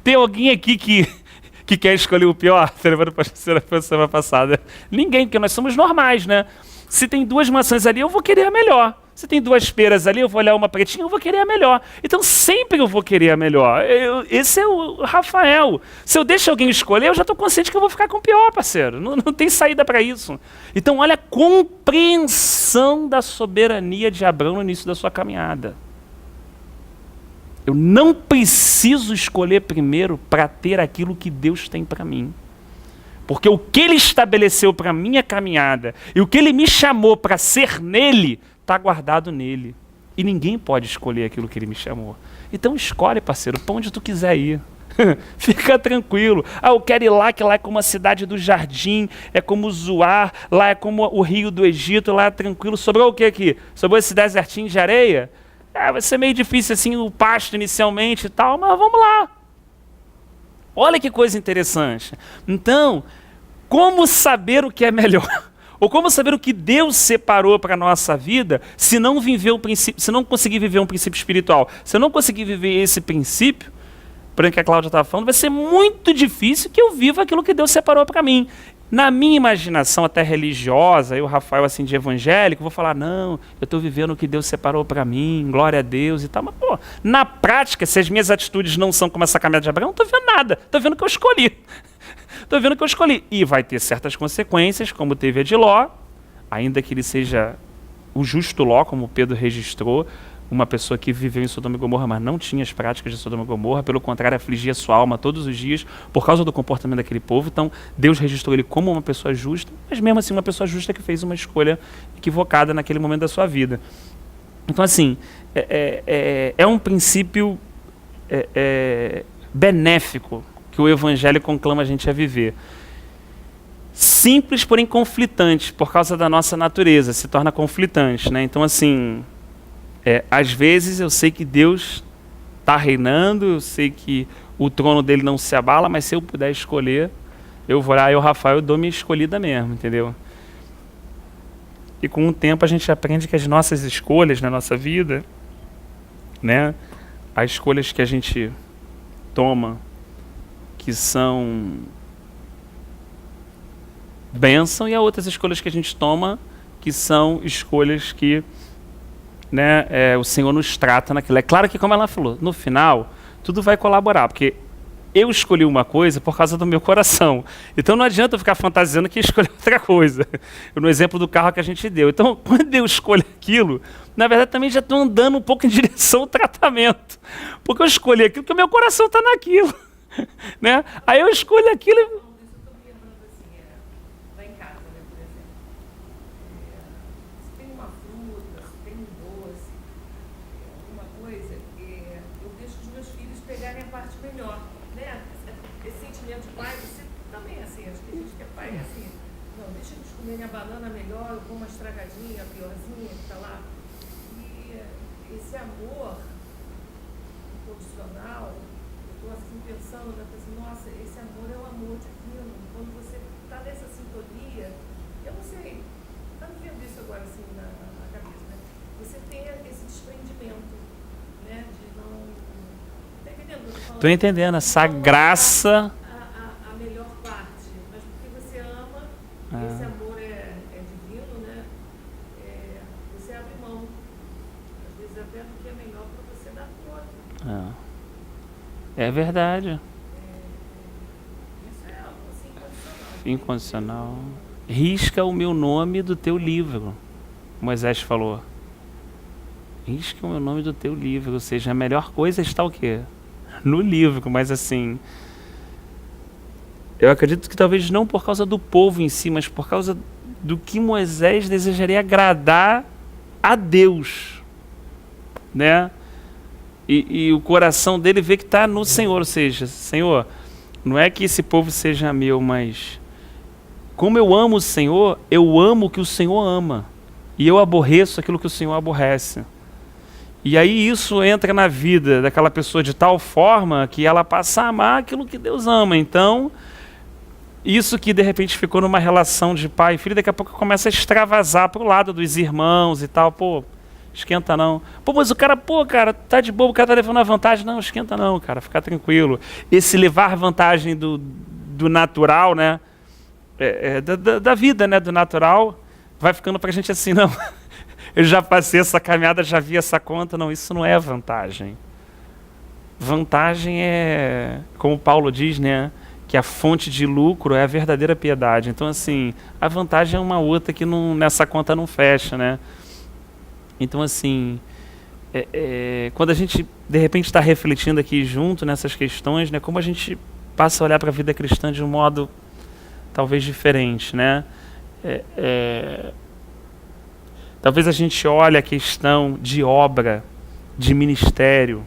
Tem alguém aqui que quer escolher o pior? Você levou para a semana passada. Ninguém, porque nós somos normais, né? Se tem 2 maçãs ali, eu vou querer a melhor. Se tem 2 peras ali, eu vou olhar uma pretinha, eu vou querer a melhor. Então sempre eu vou querer a melhor. Esse é o Rafael. Se eu deixo alguém escolher, eu já estou consciente que eu vou ficar com o pior, parceiro. Não tem saída para isso. Então olha a compreensão da soberania de Abraão no início da sua caminhada. Eu não preciso escolher primeiro para ter aquilo que Deus tem para mim. Porque o que Ele estabeleceu para a minha caminhada e o que Ele me chamou para ser nele, está guardado nele. E ninguém pode escolher aquilo que Ele me chamou. Então escolhe, parceiro, para onde tu quiser ir. Fica tranquilo. Eu quero ir lá, que lá é como a cidade do jardim, é como Zoar, lá é como o rio do Egito, lá é tranquilo. Sobrou o que aqui? Sobrou esse desertinho de areia? Vai ser meio difícil assim o pasto inicialmente e tal, mas vamos lá. Olha que coisa interessante. Então, como saber o que é melhor? Ou como saber o que Deus separou para a nossa vida se não conseguir viver um princípio espiritual? Se eu não conseguir viver esse princípio, por que a Cláudia estava falando, vai ser muito difícil que eu viva aquilo que Deus separou para mim. Na minha imaginação até religiosa, eu, Rafael, assim, de evangélico, vou falar, não, eu estou vivendo o que Deus separou para mim, glória a Deus e tal. Mas, pô, na prática, se as minhas atitudes não são como essa caminhada de Abraão, não estou vendo nada. Estou vendo o que eu escolhi. estou vendo que eu escolhi. E vai ter certas consequências, como teve a de Ló, ainda que ele seja o justo Ló, como Pedro registrou, uma pessoa que viveu em Sodoma e Gomorra, mas não tinha as práticas de Sodoma e Gomorra, pelo contrário, afligia sua alma todos os dias por causa do comportamento daquele povo. Então, Deus registrou ele como uma pessoa justa, mas mesmo assim uma pessoa justa que fez uma escolha equivocada naquele momento da sua vida. Então, assim, é um princípio benéfico que o Evangelho conclama a gente a viver. Simples, porém conflitante, por causa da nossa natureza, se torna conflitante, né? Então, assim, às vezes eu sei que Deus está reinando, eu sei que o trono dele não se abala, mas se eu puder escolher, eu vou lá, Rafael, eu dou minha escolhida mesmo, entendeu? E com o tempo a gente aprende que as nossas escolhas na nossa vida, né, as escolhas que a gente toma, que são bênção, e há outras escolhas que a gente toma, que são escolhas que, né, o Senhor nos trata naquilo. É claro que, como ela falou, no final, tudo vai colaborar, porque eu escolhi uma coisa por causa do meu coração. Então não adianta eu ficar fantasiando que escolhi outra coisa. No exemplo do carro que a gente deu. Então, quando eu escolho aquilo, na verdade também já estou andando um pouco em direção ao tratamento. Porque eu escolhi aquilo porque o meu coração está naquilo. Né? Aí eu escolho aquilo e... Isso eu estou me lembrando assim, lá em casa, né, por exemplo. Se tem uma fruta, se tem um doce, alguma coisa, eu deixo os meus filhos pegarem a parte melhor. Né? Esse sentimento de pai, você também é assim, acho que a gente que é pai é assim. Não, deixa eles comerem a banana melhor, eu vou uma estragadinha, a piorzinha que está lá. E esse amor incondicional, eu estou assim pensando, né, assim, nossa, esse amor é o amor divino. Quando você está nessa sintonia, eu não sei, está me vendo isso agora assim na cabeça, né? Você tem esse desprendimento, né, de não... Está entendendo o que eu tô falando? Estou entendendo, essa graça... A melhor parte, mas porque você ama, esse amor é divino, né? Você abre mão, às vezes até do que é melhor para você dar pro outro. É verdade. Isso é algo assim Incondicional. Risca o meu nome do teu livro, Moisés falou. Risca o meu nome do teu livro, ou seja, a melhor coisa está o quê? No livro, mas assim... Eu acredito que talvez não por causa do povo em si, mas por causa do que Moisés desejaria agradar a Deus, né? E o coração dele vê que está no Senhor, ou seja, Senhor, não é que esse povo seja meu, mas como eu amo o Senhor, eu amo o que o Senhor ama, e eu aborreço aquilo que o Senhor aborrece. E aí isso entra na vida daquela pessoa de tal forma que ela passa a amar aquilo que Deus ama. Então, isso que de repente ficou numa relação de pai e filho, daqui a pouco começa a extravasar para o lado dos irmãos e tal. Pô, esquenta não. Pô, mas o cara, tá de boa, o cara tá levando a vantagem. Não, esquenta não, cara, fica tranquilo. Esse levar vantagem do natural, né? Da vida, né? Do natural, vai ficando pra gente assim, não. Eu já passei essa caminhada, já vi essa conta. Não, isso não é vantagem. Vantagem é, como Paulo diz, né? Que a fonte de lucro é a verdadeira piedade. Então, assim, a vantagem é uma outra que nessa conta não fecha, né? Então, assim, quando a gente, de repente, está refletindo aqui junto nessas questões, né? Como a gente passa a olhar para a vida cristã de um modo talvez diferente, né? Talvez a gente olhe a questão de obra, de ministério,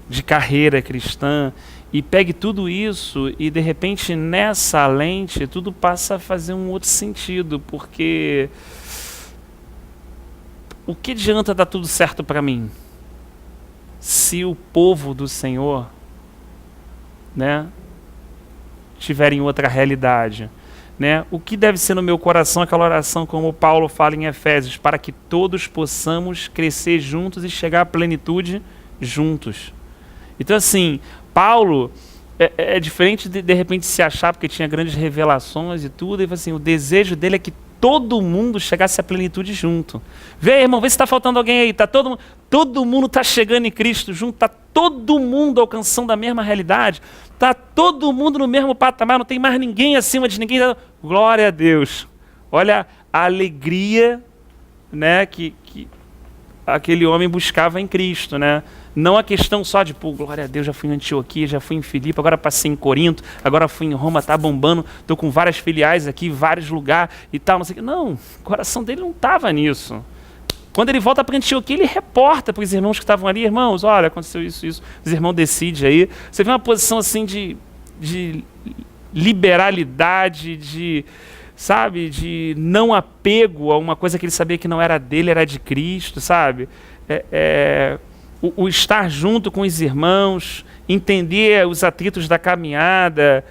de carreira cristã, e pegue tudo isso e, de repente, nessa lente, tudo passa a fazer um outro sentido, porque o que adianta dar tudo certo para mim se o povo do Senhor, né, tiver em outra realidade? Né? O que deve ser no meu coração aquela oração, como Paulo fala em Efésios, para que todos possamos crescer juntos e chegar à plenitude juntos. Então, assim, Paulo é diferente de repente se achar, porque tinha grandes revelações e tudo, e assim, o desejo dele é que todo mundo chegasse à plenitude junto. Vê, irmão, vê se está faltando alguém aí. Tá todo mundo está chegando em Cristo junto, está todo mundo alcançando a mesma realidade, está todo mundo no mesmo patamar, não tem mais ninguém acima de ninguém. Glória a Deus. Olha a alegria, né, que aquele homem buscava em Cristo, né? Não a questão só de, pô, glória a Deus, já fui em Antioquia, já fui em Filipe, agora passei em Corinto, agora fui em Roma, tá bombando, tô com várias filiais aqui, vários lugares e tal, não sei o que. Não, o coração dele não estava nisso. Quando ele volta para Antioquia, ele reporta para os irmãos que estavam ali, irmãos, olha, aconteceu isso. Os irmãos decidem aí. Você vê uma posição assim de liberalidade, sabe, de não apego a uma coisa que ele sabia que não era dele, era de Cristo, sabe? O estar junto com os irmãos, entender os atritos da caminhada,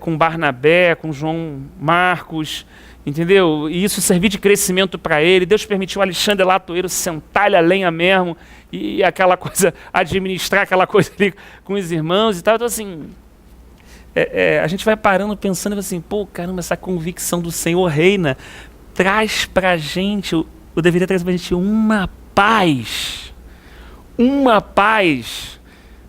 com Barnabé, com João Marcos, entendeu? E isso servir de crescimento para ele. Deus permitiu o Alexandre Latoeiro sentar-lhe a lenha mesmo e aquela coisa, administrar aquela coisa ali com os irmãos e tal. Então, assim, a gente vai parando pensando assim, pô, caramba, essa convicção do Senhor reina, traz para a gente, eu deveria trazer para a gente uma paz,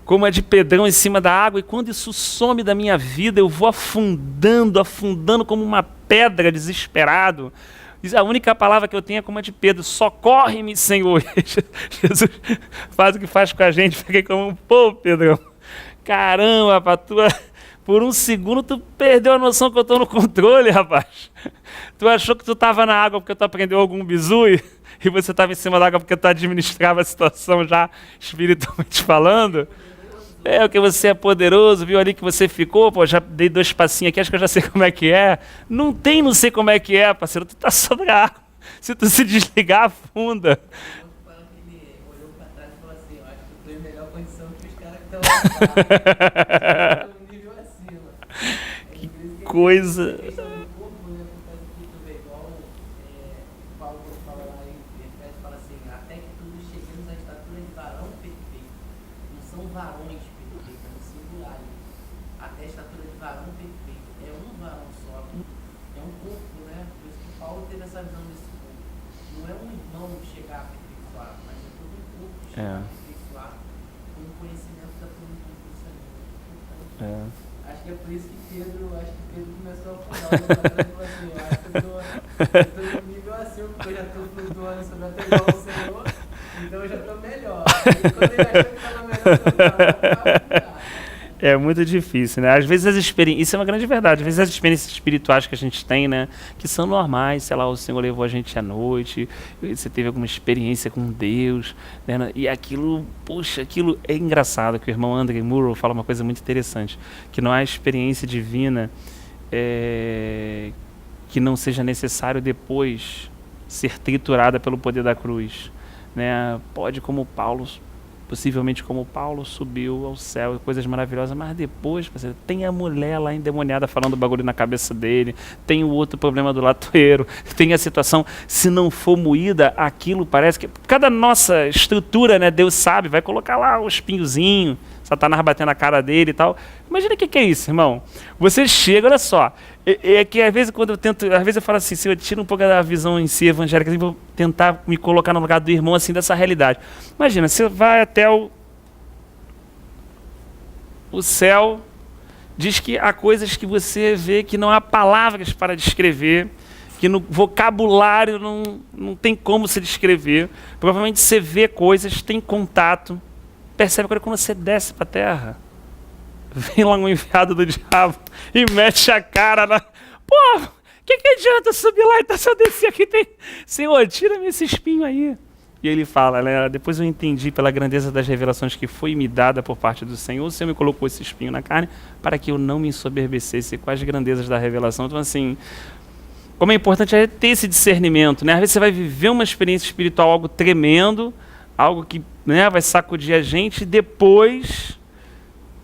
como a de Pedrão em cima da água, e quando isso some da minha vida, eu vou afundando como uma pedra, desesperado. A única palavra que eu tenho é como a de Pedro: socorre-me, Senhor. Jesus faz o que faz com a gente. Fiquei como, pô, Pedrão, caramba, por um segundo tu perdeu a noção que eu estou no controle, rapaz. Tu achou que tu estava na água porque tu aprendeu algum bizu e você estava em cima da água porque tu administrava a situação já espiritualmente falando. Porque você é poderoso, viu ali que você ficou, pô, já dei 2 passinhos aqui, acho que eu já sei como é que é. Não sei como é que é, parceiro, tu tá sobre a água. Se tu se desligar, afunda. Ele olhou para trás e falou assim, eu acho que eu estou em melhor condição que os caras que estão lá. Um nível acima. Que coisa... Com o conhecimento da plenitude do Senhor. Acho que é por isso que Pedro começou a falar. Ele falou assim, eu acho que eu estou no nível acima, porque eu já estou flutuando sobre a terra do Senhor, então eu já estou melhor. E quando ele achou que estava melhor, é muito difícil, né? Às vezes isso é uma grande verdade, às vezes as experiências espirituais que a gente tem, né, que são normais, sei lá, o Senhor levou a gente à noite, você teve alguma experiência com Deus, né, e aquilo é engraçado, que o irmão André Murrow fala uma coisa muito interessante, que não há experiência divina que não seja necessário depois ser triturada pelo poder da cruz, né? Possivelmente como Paulo subiu ao céu, coisas maravilhosas, mas depois tem a mulher lá endemoniada falando bagulho na cabeça dele, tem o outro problema do latoeiro, tem a situação, se não for moída, aquilo parece que, cada nossa estrutura, né, Deus sabe, vai colocar lá o espinhozinho, Satanás batendo a cara dele e tal. Imagina o que é isso, irmão. Você chega, olha só, é que às vezes eu falo assim, se eu tiro um pouco da visão em si evangélica, assim, vou tentar me colocar no lugar do irmão, assim, dessa realidade. Imagina, você vai até o céu, diz que há coisas que você vê que não há palavras para descrever, que no vocabulário não tem como se descrever. Provavelmente você vê coisas, tem contato, percebe agora quando você desce para a terra. Vem lá um enviado do diabo e mete a cara na... Pô, que adianta subir lá e se eu descer aqui tem... Senhor, tira-me esse espinho aí. E ele fala, né, depois eu entendi pela grandeza das revelações que foi me dada por parte do Senhor, o Senhor me colocou esse espinho na carne para que eu não me ensoberbecesse com as grandezas da revelação. Então, assim, como é importante ter esse discernimento, né? Às vezes você vai viver uma experiência espiritual, algo tremendo, algo que, né, vai sacudir a gente, e depois...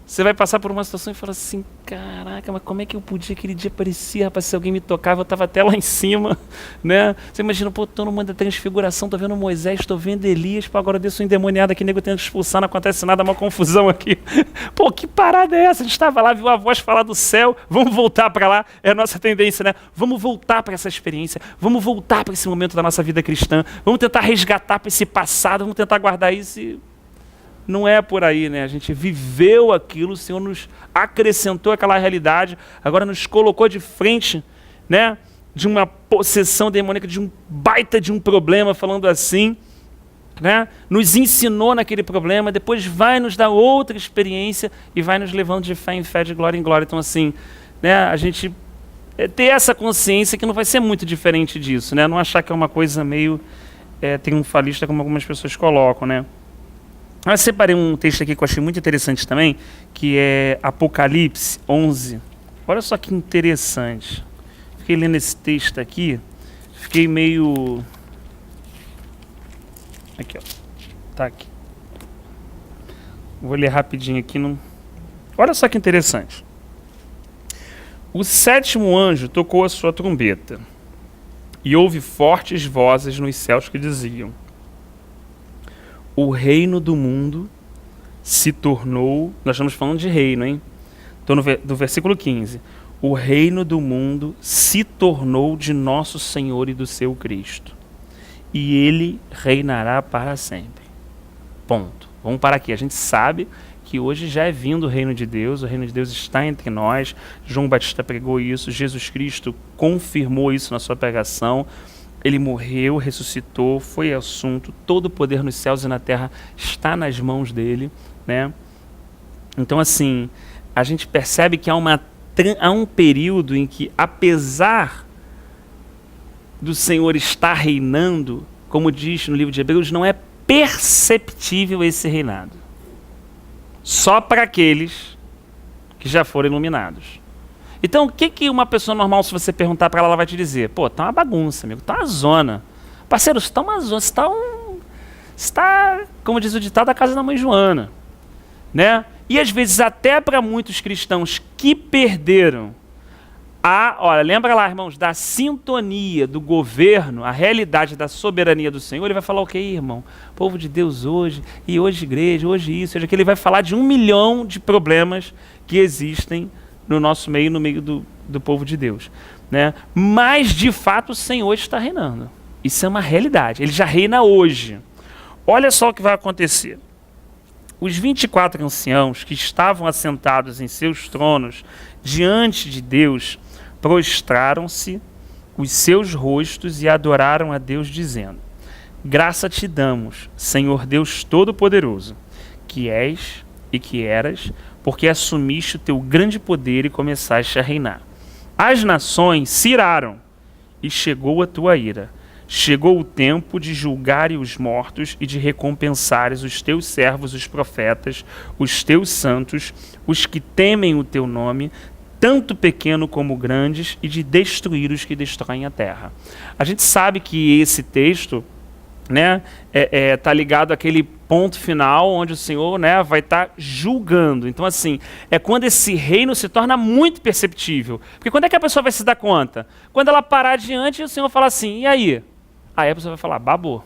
você vai passar por uma situação e fala assim, caraca, mas como é que eu podia aquele dia parecia, rapaz, se alguém me tocava, eu tava até lá em cima, né? Você imagina, pô, tô no mundo da transfiguração, tô vendo Moisés, tô vendo Elias, pô, agora eu desço um endemoniado aqui, nego tendo que expulsar, não acontece nada, uma confusão aqui. Pô, que parada é essa? A gente estava lá, viu a voz falar do céu, vamos voltar para lá, é a nossa tendência, né? Vamos voltar para essa experiência, vamos voltar para esse momento da nossa vida cristã, vamos tentar resgatar para esse passado, vamos tentar guardar isso e... Não é por aí, né? A gente viveu aquilo, o Senhor nos acrescentou aquela realidade, agora nos colocou de frente, né, de uma possessão demoníaca, de um baita de um problema, falando assim, né? Nos ensinou naquele problema, depois vai nos dar outra experiência e vai nos levando de fé em fé, de glória em glória. Então, assim, né, a gente ter essa consciência que não vai ser muito diferente disso, né? Não achar que é uma coisa meio triunfalista, como algumas pessoas colocam, né? Eu separei um texto aqui que eu achei muito interessante também, que é Apocalipse 11. Olha só que interessante. Fiquei lendo esse texto aqui, fiquei meio... Aqui, ó. Tá aqui. Vou ler rapidinho aqui. Olha só que interessante. O 7º anjo tocou a sua trombeta, e houve fortes vozes nos céus que diziam: o reino do mundo se tornou... Nós estamos falando de reino, hein? Estou do versículo 15. O reino do mundo se tornou de nosso Senhor e do seu Cristo, e ele reinará para sempre. Ponto. Vamos parar aqui. A gente sabe que hoje já é vindo o reino de Deus está entre nós. João Batista pregou isso, Jesus Cristo confirmou isso na sua pregação. Ele morreu, ressuscitou, foi assunto, todo o poder nos céus e na terra está nas mãos dele, né? Então, assim, a gente percebe que há um período em que, apesar do Senhor estar reinando, como diz no livro de Hebreus, não é perceptível esse reinado. Só para aqueles que já foram iluminados. Então, o que uma pessoa normal, se você perguntar para ela, ela vai te dizer? Pô, tá uma bagunça, amigo, tá uma zona. Parceiro, você tá uma zona, você tá, como diz o ditado, da casa da mãe Joana, né? E às vezes até para muitos cristãos que perderam olha, lembra lá, irmãos, da sintonia do governo, a realidade da soberania do Senhor, ele vai falar o quê, irmão? Povo de Deus hoje, e hoje igreja, hoje isso, hoje aquilo. Ele vai falar de 1 milhão de problemas que existem no nosso meio, no meio do povo de Deus, né? Mas, de fato, o Senhor está reinando. Isso é uma realidade. Ele já reina hoje. Olha só o que vai acontecer. Os 24 anciãos que estavam assentados em seus tronos diante de Deus prostraram-se os seus rostos e adoraram a Deus, dizendo: graça te damos, Senhor Deus Todo-Poderoso, que és e que eras, porque assumiste o teu grande poder e começaste a reinar. As nações se iraram, e chegou a tua ira. Chegou o tempo de julgares os mortos e de recompensares os teus servos, os profetas, os teus santos, os que temem o teu nome, tanto pequeno como grandes, e de destruir os que destroem a terra. A gente sabe que esse texto, né, tá ligado àquele ponto final onde o Senhor, né, vai estar julgando. Então, assim, é quando esse reino se torna muito perceptível. Porque quando é que a pessoa vai se dar conta? Quando ela parar diante e o Senhor falar assim: e aí? Aí a pessoa vai falar: babou.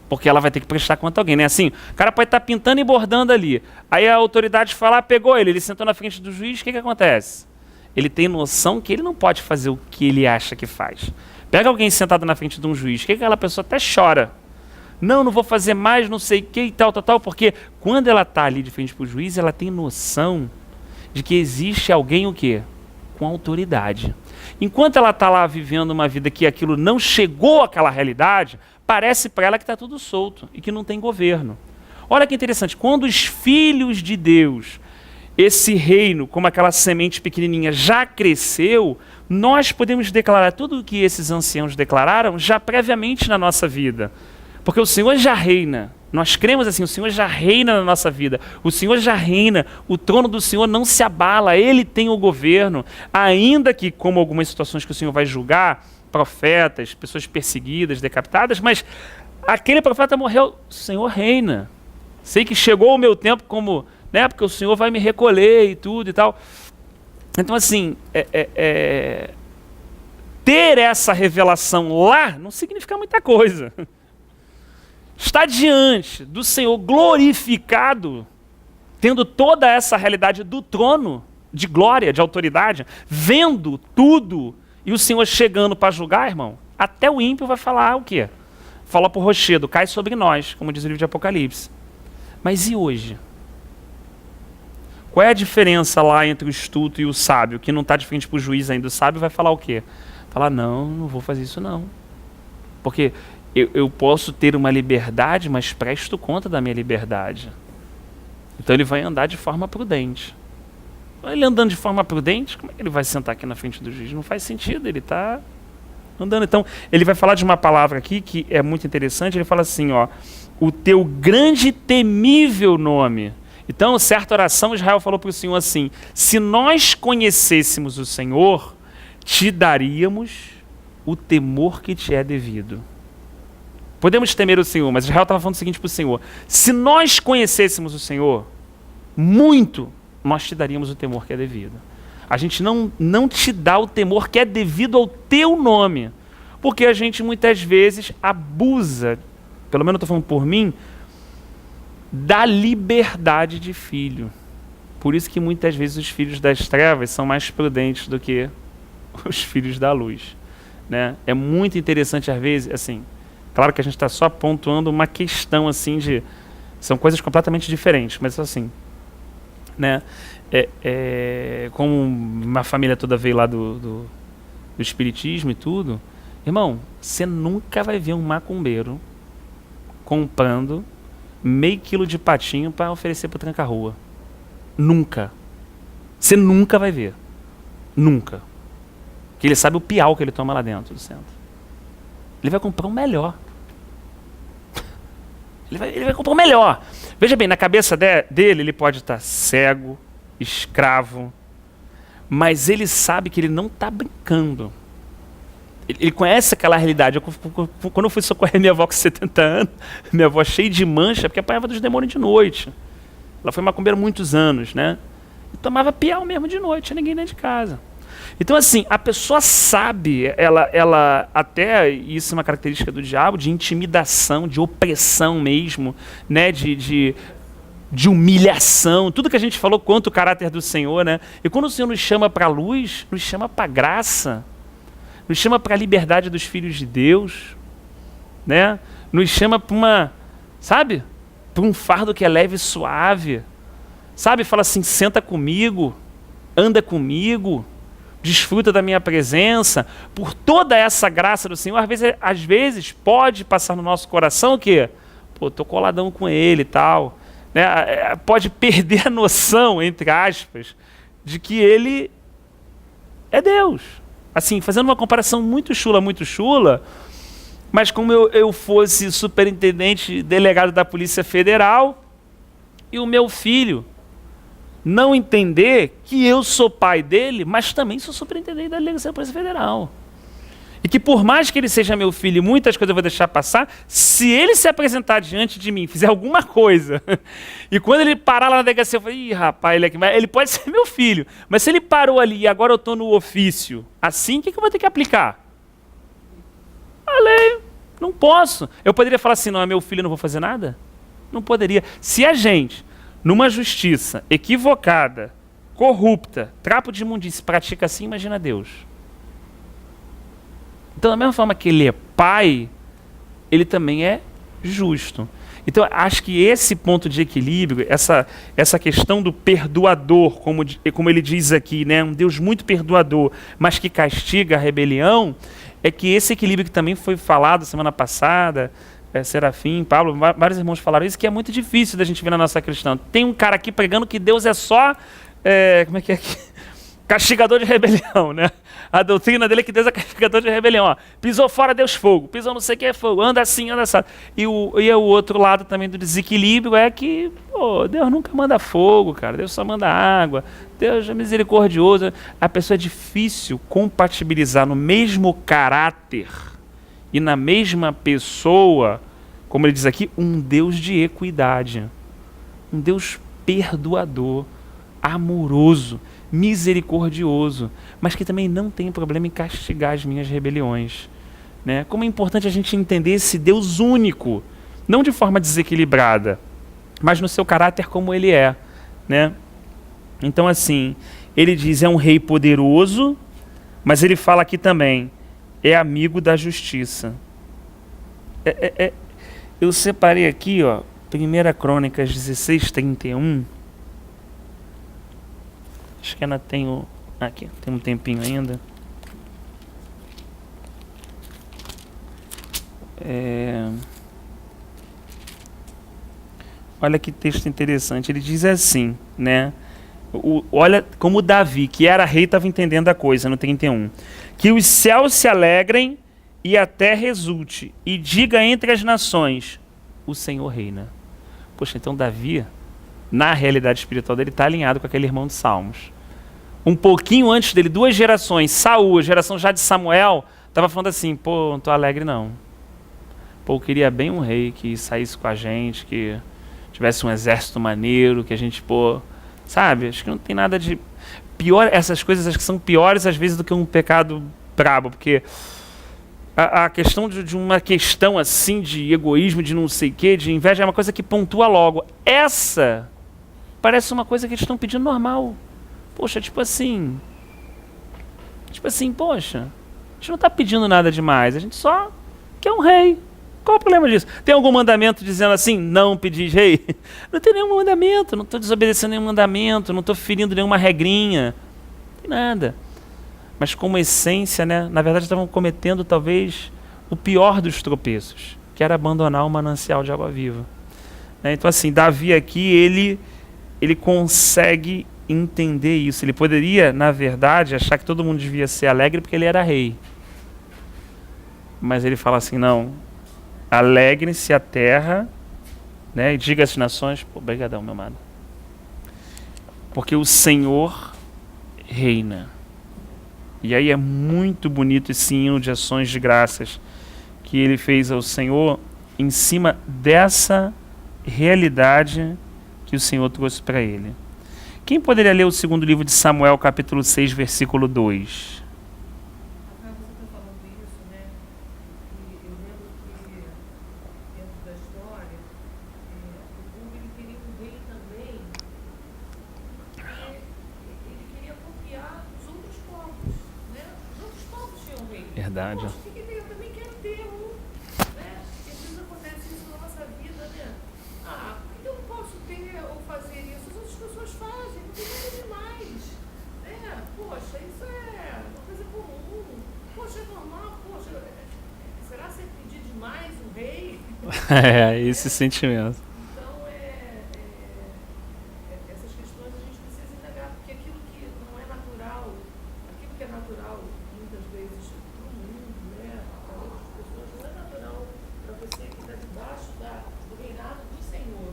Porque ela vai ter que prestar conta a alguém, né? Assim, o cara pode estar pintando e bordando ali. Aí a autoridade fala, pegou ele sentou na frente do juiz, o que acontece? Ele tem noção que ele não pode fazer o que ele acha que faz. Pega alguém sentado na frente de um juiz, que aquela pessoa até chora. Não vou fazer mais, não sei o que e tal, porque quando ela está ali de frente para o juiz, ela tem noção de que existe alguém o quê? Com autoridade. Enquanto ela está lá vivendo uma vida que aquilo não chegou àquela realidade, parece para ela que está tudo solto e que não tem governo. Olha que interessante, quando os filhos de Deus, esse reino, como aquela semente pequenininha, já cresceu, nós podemos declarar tudo o que esses anciãos declararam já previamente na nossa vida. Porque o Senhor já reina. Nós cremos assim, o Senhor já reina na nossa vida. O Senhor já reina. O trono do Senhor não se abala. Ele tem o governo. Ainda que, como algumas situações que o Senhor vai julgar, profetas, pessoas perseguidas, decapitadas, mas aquele profeta morreu, o Senhor reina. Sei que chegou o meu tempo como, né, porque o Senhor vai me recolher e tudo e tal. Então, assim, ter essa revelação lá não significa muita coisa. Estar diante do Senhor glorificado, tendo toda essa realidade do trono, de glória, de autoridade, vendo tudo, e o Senhor chegando para julgar, irmão, até o ímpio vai falar o quê? Fala para o rochedo, cai sobre nós, como diz o livro de Apocalipse. Mas e hoje? Qual é a diferença lá entre o estulto e o sábio, que não está de frente para o juiz ainda? O sábio vai falar o quê? Falar, não vou fazer isso não. Porque eu posso ter uma liberdade, mas presto conta da minha liberdade. Então ele vai andar de forma prudente. Ele andando de forma prudente, como é que ele vai sentar aqui na frente do juiz? Não faz sentido, ele está andando. Então, ele vai falar de uma palavra aqui que é muito interessante. Ele fala assim, ó, o teu grande e temível nome. Então, certa oração, Israel falou para o Senhor assim, se nós conhecêssemos o Senhor, te daríamos o temor que te é devido. Podemos temer o Senhor, mas Israel estava falando o seguinte para o Senhor, se nós conhecêssemos o Senhor, muito, nós te daríamos o temor que é devido. A gente não te dá o temor que é devido ao teu nome, porque a gente muitas vezes abusa, pelo menos eu estou falando por mim, da liberdade de filho. Por isso que muitas vezes os filhos das trevas são mais prudentes do que os filhos da luz, né? É muito interessante às vezes, assim, claro que a gente está só pontuando uma questão assim de, são coisas completamente diferentes, mas assim, né? Como uma família toda veio lá do espiritismo e tudo, irmão, você nunca vai ver um macumbeiro comprando meio quilo de patinho para oferecer para o tranca-rua. Nunca. Você nunca vai ver. Nunca. Porque ele sabe o piau que ele toma lá dentro do centro. Ele vai comprar o melhor. Ele vai comprar o melhor. Veja bem, na cabeça dele, ele pode estar cego, escravo, mas ele sabe que ele não está brincando. Ele conhece aquela realidade. Quando eu fui socorrer minha avó com 70 anos, minha avó cheia de mancha, porque apanhava dos demônios de noite. Ela foi macumbeira há muitos anos, né? E tomava piau mesmo de noite, tinha ninguém dentro de casa. Então, assim, a pessoa sabe, ela até, isso é uma característica do diabo, de intimidação, de opressão mesmo, né? De humilhação, tudo que a gente falou quanto o caráter do Senhor, né? E quando o Senhor nos chama para a luz, nos chama para a graça, nos chama para a liberdade dos filhos de Deus, né? Nos chama para uma, sabe? Para um fardo que é leve e suave, sabe? Fala assim, senta comigo, anda comigo, desfruta da minha presença, por toda essa graça do Senhor. Às vezes pode passar no nosso coração o quê? Pô, tô coladão com ele e tal, né? Pode perder a noção, entre aspas, de que ele é Deus. Assim, fazendo uma comparação muito chula, mas como eu fosse superintendente delegado da Polícia Federal e o meu filho não entender que eu sou pai dele, mas também sou superintendente da Delegacia da Polícia Federal. E que por mais que ele seja meu filho, muitas coisas eu vou deixar passar, se ele se apresentar diante de mim, fizer alguma coisa, e quando ele parar lá na delegacia, eu falo, ih, rapaz, ele pode ser meu filho, mas se ele parou ali e agora eu estou no ofício, assim, o que eu vou ter que aplicar? A lei, não posso. Eu poderia falar assim, não é meu filho, eu não vou fazer nada? Não poderia. Se a gente, numa justiça equivocada, corrupta, trapo de imundície, pratica assim, imagina Deus. Então, da mesma forma que ele é pai, ele também é justo. Então, acho que esse ponto de equilíbrio, essa questão do perdoador, como ele diz aqui, né, um Deus muito perdoador, mas que castiga a rebelião, é que esse equilíbrio que também foi falado semana passada, Serafim, Pablo, vários irmãos falaram isso, que é muito difícil da gente ver na nossa cristã. Tem um cara aqui pregando que Deus é só, como é que é aqui? Castigador de rebelião, né? A doutrina dele é que Deus é castigador de rebelião. Ó. Pisou fora, Deus fogo. Pisou não sei o que é fogo. Anda assim, anda assim. E o outro lado também do desequilíbrio é que Deus nunca manda fogo, cara. Deus só manda água. Deus é misericordioso. A pessoa é difícil compatibilizar no mesmo caráter e na mesma pessoa, como ele diz aqui, um Deus de equidade. Um Deus perdoador, amoroso, misericordioso, mas que também não tem problema em castigar as minhas rebeliões. Né? Como é importante a gente entender esse Deus único, não de forma desequilibrada, mas no seu caráter como ele é. Né? Então, assim, ele diz, é um rei poderoso, mas ele fala aqui também, é amigo da justiça. Eu separei aqui, ó, 1 Crônicas 16:31. Acho que ainda tenho... Aqui, tem um tempinho ainda. Olha que texto interessante. Ele diz assim, né? Olha como Davi, que era rei, estava entendendo a coisa no 31. Que os céus se alegrem e a terra exulte, e diga entre as nações, o Senhor reina. Poxa, então Davi, na realidade espiritual dele, está alinhado com aquele irmão de Salmos. Um pouquinho antes dele, 2 gerações, Saul, a geração já de Samuel, estava falando assim, pô, não estou alegre não. Pô, eu queria bem um rei que saísse com a gente, que tivesse um exército maneiro, que a gente, pô, sabe? Acho que não tem nada de... Pior, essas coisas acho que são piores às vezes do que um pecado brabo, porque a questão de uma questão assim de egoísmo, de não sei o quê, de inveja, é uma coisa que pontua logo. Essa parece uma coisa que eles estão pedindo normal. Poxa, tipo assim, poxa, a gente não está pedindo nada demais, a gente só quer um rei. Qual o problema disso? Tem algum mandamento dizendo assim, não pedis rei? Não tem nenhum mandamento, não estou desobedecendo nenhum mandamento, não estou ferindo nenhuma regrinha, não tem nada. Mas como essência, né, na verdade estavam cometendo talvez o pior dos tropeços, que era abandonar o manancial de água viva. Né? Então assim, Davi aqui, ele consegue entender isso. Ele poderia, na verdade, achar que todo mundo devia ser alegre porque ele era rei. Mas ele fala assim, não, alegrem-se a terra, né, e diga às nações, pô, obrigadão, meu amado, porque o Senhor reina. E aí é muito bonito esse hino de ações de graças que ele fez ao Senhor em cima dessa realidade que o Senhor trouxe para ele. Quem poderia ler o 2º livro de Samuel, capítulo 6, versículo 2? Você está falando isso, né? E eu lembro que, dentro da história, o povo ele queria um rei também, ele queria copiar os outros povos, né? Os outros povos tinham rei. Verdade. Poxa, o que eu também quero ter um, né? E às vezes acontece isso na nossa vida, né? Ah, por que eu não posso ter ou fazer isso? As outras pessoas fazem, não tem nada demais. Né? Poxa, isso é uma coisa comum. Poxa, é normal. Poxa, será que você pedir demais um rei? Esse sentimento. Então, essas questões a gente precisa indagar, porque aquilo que não é natural, aquilo que é natural muitas vezes para o mundo, né, para outras pessoas, não é natural para você que está debaixo do reinado do Senhor,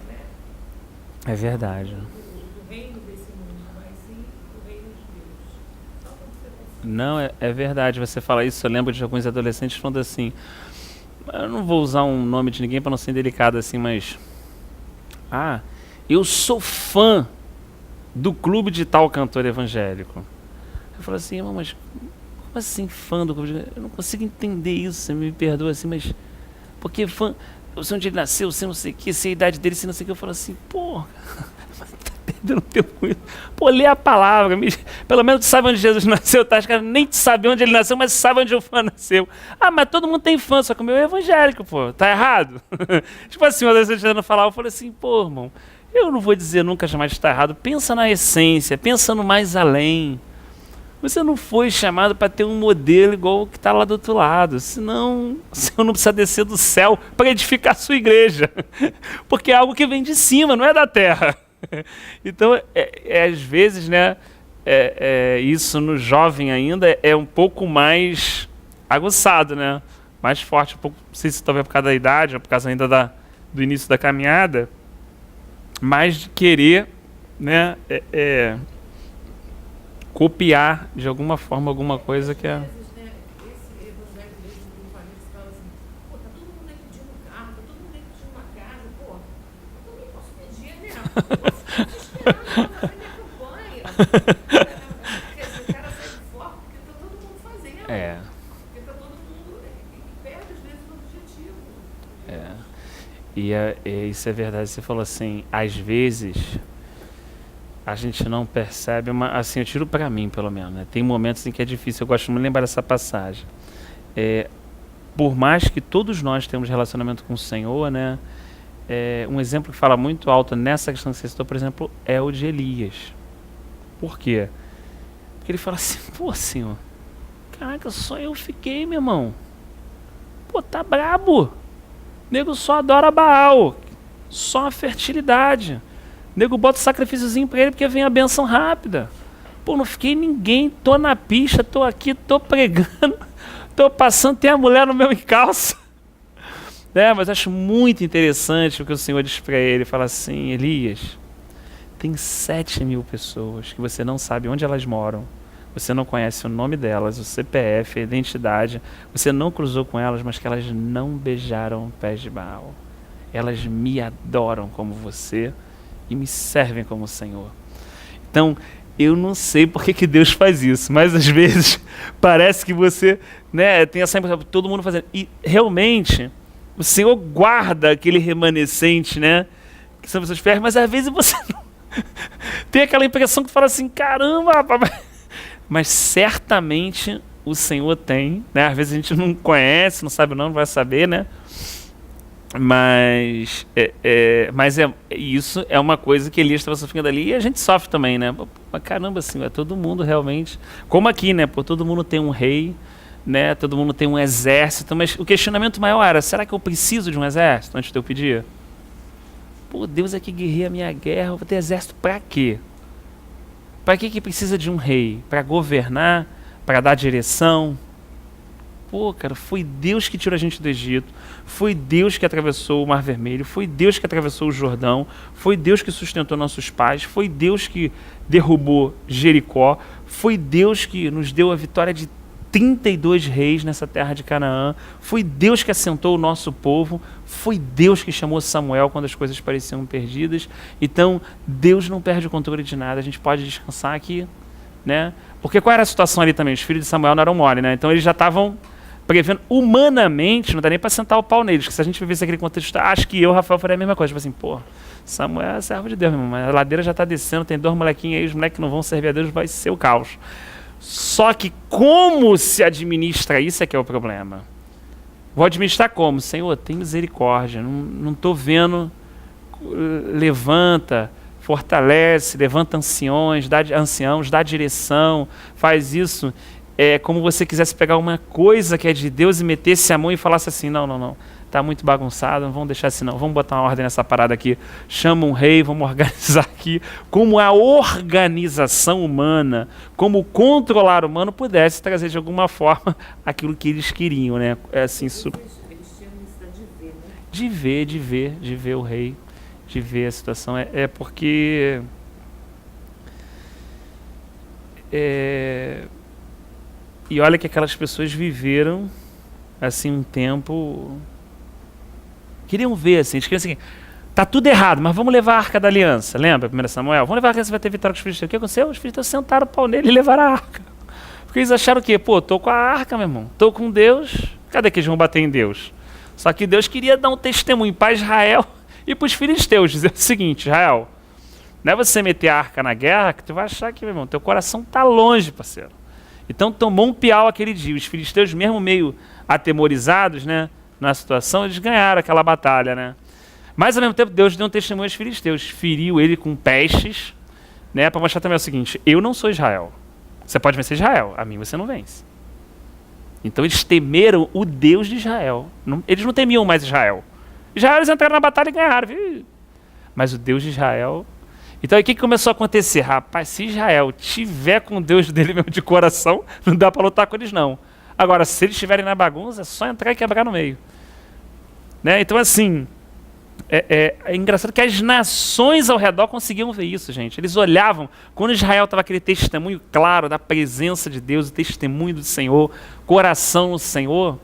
né? É verdade. Do reino desse mundo, mas sim do reino de Deus. Só para você pensar. Não, é verdade. Você fala isso, eu lembro de alguns adolescentes falando assim, eu não vou usar um nome de ninguém para não ser delicado assim, mas... Ah, eu sou fã do clube de tal cantor evangélico. Eu falo assim, mas como assim fã do clube? Eu não consigo entender isso, você me perdoa assim, mas... Porque fã... Eu sei onde ele nasceu, eu sei não sei o que, sei a idade dele, sei não sei o que. Eu falo assim, pô... Mas tá perdendo tempo com isso. Pô, lê a palavra. Pelo menos tu sabe onde Jesus nasceu, tá? Os caras nem sabem onde ele nasceu, mas sabe onde o fã nasceu. Ah, mas todo mundo tem fã, só que o meu é evangélico, pô. Tá errado? Tipo assim, uma vez eu tentando falar, eu falei assim, pô, irmão, eu não vou dizer nunca jamais que tá errado. Pensa na essência, pensa no mais além. Você não foi chamado para ter um modelo igual o que está lá do outro lado. Senão, o Senhor não precisa descer do céu para edificar a sua igreja. Porque é algo que vem de cima, não é da terra. Então, às vezes, né, isso no jovem ainda é um pouco mais aguçado, né? Mais forte, um pouco, não sei se talvez por causa da idade, ou por causa ainda do início da caminhada, mais de querer, né, copiar de alguma forma alguma coisa que é... Às vezes, né, esse evangelho mesmo do Vanessa fala assim, pô, tá todo mundo aí pedindo um carro, tá todo mundo aí pedindo uma casa, pô, eu também posso pedir, né? Eu posso esperar, não, fazer minha campanha, Quer dizer, o cara sai de foco porque está todo mundo fazendo. Porque está todo mundo e perde às vezes o objetivo. E isso é verdade. Você falou assim, às vezes a gente não percebe, assim, eu tiro pra mim pelo menos, né? Tem momentos em que é difícil, eu gosto de me lembrar dessa passagem. Por mais que todos nós temos relacionamento com o Senhor, né? Um exemplo que fala muito alto nessa questão que você citou, por exemplo, é o de Elias. Por quê? Porque ele fala assim, pô, Senhor, caraca, só eu fiquei, meu irmão. Pô, tá brabo. Nego só adora Baal. Só a fertilidade. Nego bota sacrifíciozinho pra ele porque vem a benção rápida. Pô, não fiquei ninguém. Tô na pista, tô aqui, tô pregando. Tô passando, tem a mulher no meu encalço. Mas acho muito interessante o que o Senhor diz para ele. Fala assim, Elias, tem 7.000 pessoas que você não sabe onde elas moram. Você não conhece o nome delas, o CPF, a identidade. Você não cruzou com elas, mas que elas não beijaram pés de Baal. Elas me adoram como você e me servem como Senhor. Então, eu não sei por que Deus faz isso, mas às vezes parece que você, né, tem essa impressão, todo mundo fazendo. E realmente, o Senhor guarda aquele remanescente, né, que são pessoas fiéis, mas às vezes você não tem aquela impressão que tu fala assim, caramba, papai. Mas certamente o Senhor tem, né, às vezes a gente não conhece, não sabe não vai saber, né, mas isso é uma coisa que Elias estava sofrendo ali e a gente sofre também, né? Mas caramba, assim, todo mundo realmente, como aqui, né? Todo mundo tem um rei, né? Todo mundo tem um exército, mas o questionamento maior era, será que eu preciso de um exército antes de eu pedir? Pô, Deus é que guerreia a minha guerra, eu vou ter exército para quê? Para que precisa de um rei? Para governar? Para dar direção? Pô, cara, foi Deus que tirou a gente do Egito, foi Deus que atravessou o Mar Vermelho, foi Deus que atravessou o Jordão, foi Deus que sustentou nossos pais, foi Deus que derrubou Jericó, foi Deus que nos deu a vitória de 32 reis nessa terra de Canaã, foi Deus que assentou o nosso povo, foi Deus que chamou Samuel quando as coisas pareciam perdidas. Então, Deus não perde o controle de nada, a gente pode descansar aqui, né? Porque qual era a situação ali também? Os filhos de Samuel não eram mole, né? Então eles já estavam prevendo humanamente, não dá nem para sentar o pau neles, que se a gente vivesse aquele contexto, acho que eu, Rafael, faria a mesma coisa, tipo assim, pô, Samuel é servo de Deus, meu irmão, mas a ladeira já está descendo, tem 2 molequinhos aí, os moleques que não vão servir a Deus, vai ser o caos. Só que como se administra isso é que é o problema. Vou administrar como? Senhor, tem misericórdia, não estou vendo, levanta, fortalece, levanta anciãos, dá direção, faz isso. É como você quisesse pegar uma coisa que é de Deus e metesse a mão e falasse assim, não, tá muito bagunçado, não vamos deixar assim não, vamos botar uma ordem nessa parada aqui, chama um rei, vamos organizar aqui, como a organização humana, como o controlar humano pudesse trazer de alguma forma aquilo que eles queriam, né? É assim, Eles tinham necessidade de ver, né? de ver o rei, de ver a situação, porque e olha que aquelas pessoas viveram assim um tempo, queriam ver assim, eles queriam assim, tá tudo errado, mas vamos levar a Arca da Aliança, lembra 1 Samuel? Vamos levar a Arca, você vai ter vitória com os filisteus. O que aconteceu? Os filisteus sentaram o pau nele e levaram a Arca. Porque eles acharam o quê? Pô, tô com a Arca, meu irmão, tô com Deus, cadê que eles vão bater em Deus? Só que Deus queria dar um testemunho para Israel e para os filisteus, dizer o seguinte, Israel, não é você meter a Arca na guerra que tu vai achar que, meu irmão, teu coração tá longe, parceiro. Então tomou um piau aquele dia. Os filisteus, mesmo meio atemorizados, né, na situação, eles ganharam aquela batalha, né? Mas ao mesmo tempo Deus deu um testemunho aos filisteus, feriu ele com pestes, né, para mostrar também o seguinte, eu não sou Israel. Você pode vencer Israel, a mim você não vence. Então eles temeram o Deus de Israel. Eles não temiam mais Israel. Israel eles entraram na batalha e ganharam. Mas o Deus de Israel... Então, aí o que começou a acontecer? Rapaz, se Israel tiver com Deus dele mesmo de coração, não dá para lutar com eles, não. Agora, se eles estiverem na bagunça, é só entrar e quebrar no meio. Né? Então, assim, é engraçado que as nações ao redor conseguiam ver isso, gente. Eles olhavam, quando Israel estava aquele testemunho claro da presença de Deus, o testemunho do Senhor, coração no Senhor,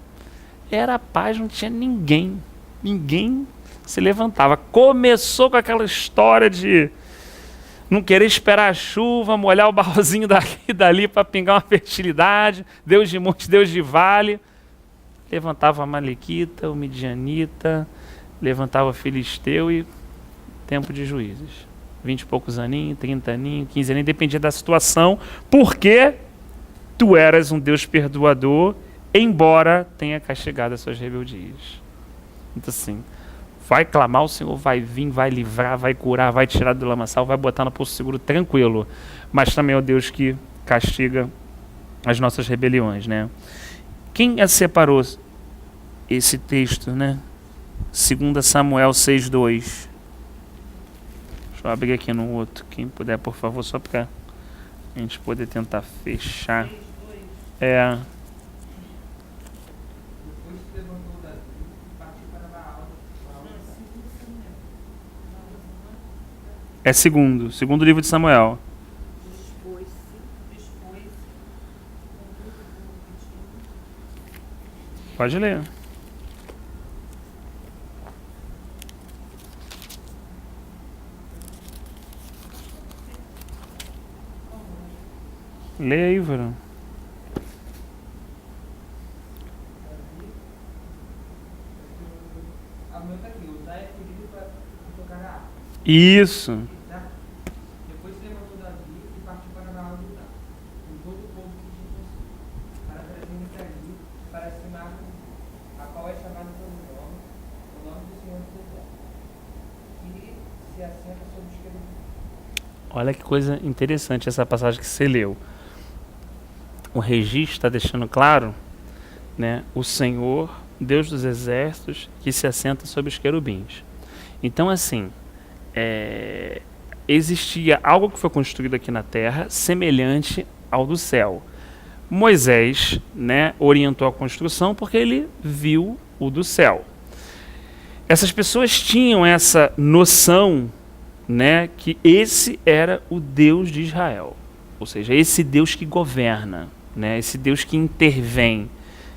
era paz, não tinha ninguém se levantava. Começou com aquela história de não querer esperar a chuva, molhar o barrozinho daqui e dali para pingar uma fertilidade, Deus de monte, Deus de vale. Levantava a Malequita, o Midianita, levantava o Filisteu e tempo de juízes. 20 e poucos aninhos, 30 aninhos, 15 aninhos, dependia da situação, porque tu eras um Deus perdoador, embora tenha castigado as suas rebeldias. Então assim, vai clamar, o Senhor vai vir, vai livrar, vai curar, vai tirar do lamaçal, vai botar no poço seguro tranquilo. Mas também é o Deus que castiga as nossas rebeliões, né? Quem separou esse texto, né? 2 Samuel 6:2. Deixa eu abrir aqui no outro. Quem puder, por favor, só para a gente poder tentar fechar. É. É segundo livro de Samuel. Pode ler. Leia aí, Varão. Isso. Depois se levantou Davi e partiu para Naal lutar, com todo o povo que tinha consigo, para trazer ali, para cima a qual é chamado pelo nome, o nome do Senhor dos Exércitos, e se assenta sobre os querubins. Olha que coisa interessante essa passagem que você leu. O registro está deixando claro, né, o Senhor, Deus dos Exércitos, que se assenta sobre os querubins. Então, assim, existia algo que foi construído aqui na terra semelhante ao do céu. Moisés, né, orientou a construção porque ele viu o do céu. Essas pessoas tinham essa noção, né, que esse era o Deus de Israel, ou seja, esse Deus que governa, né, esse Deus que intervém,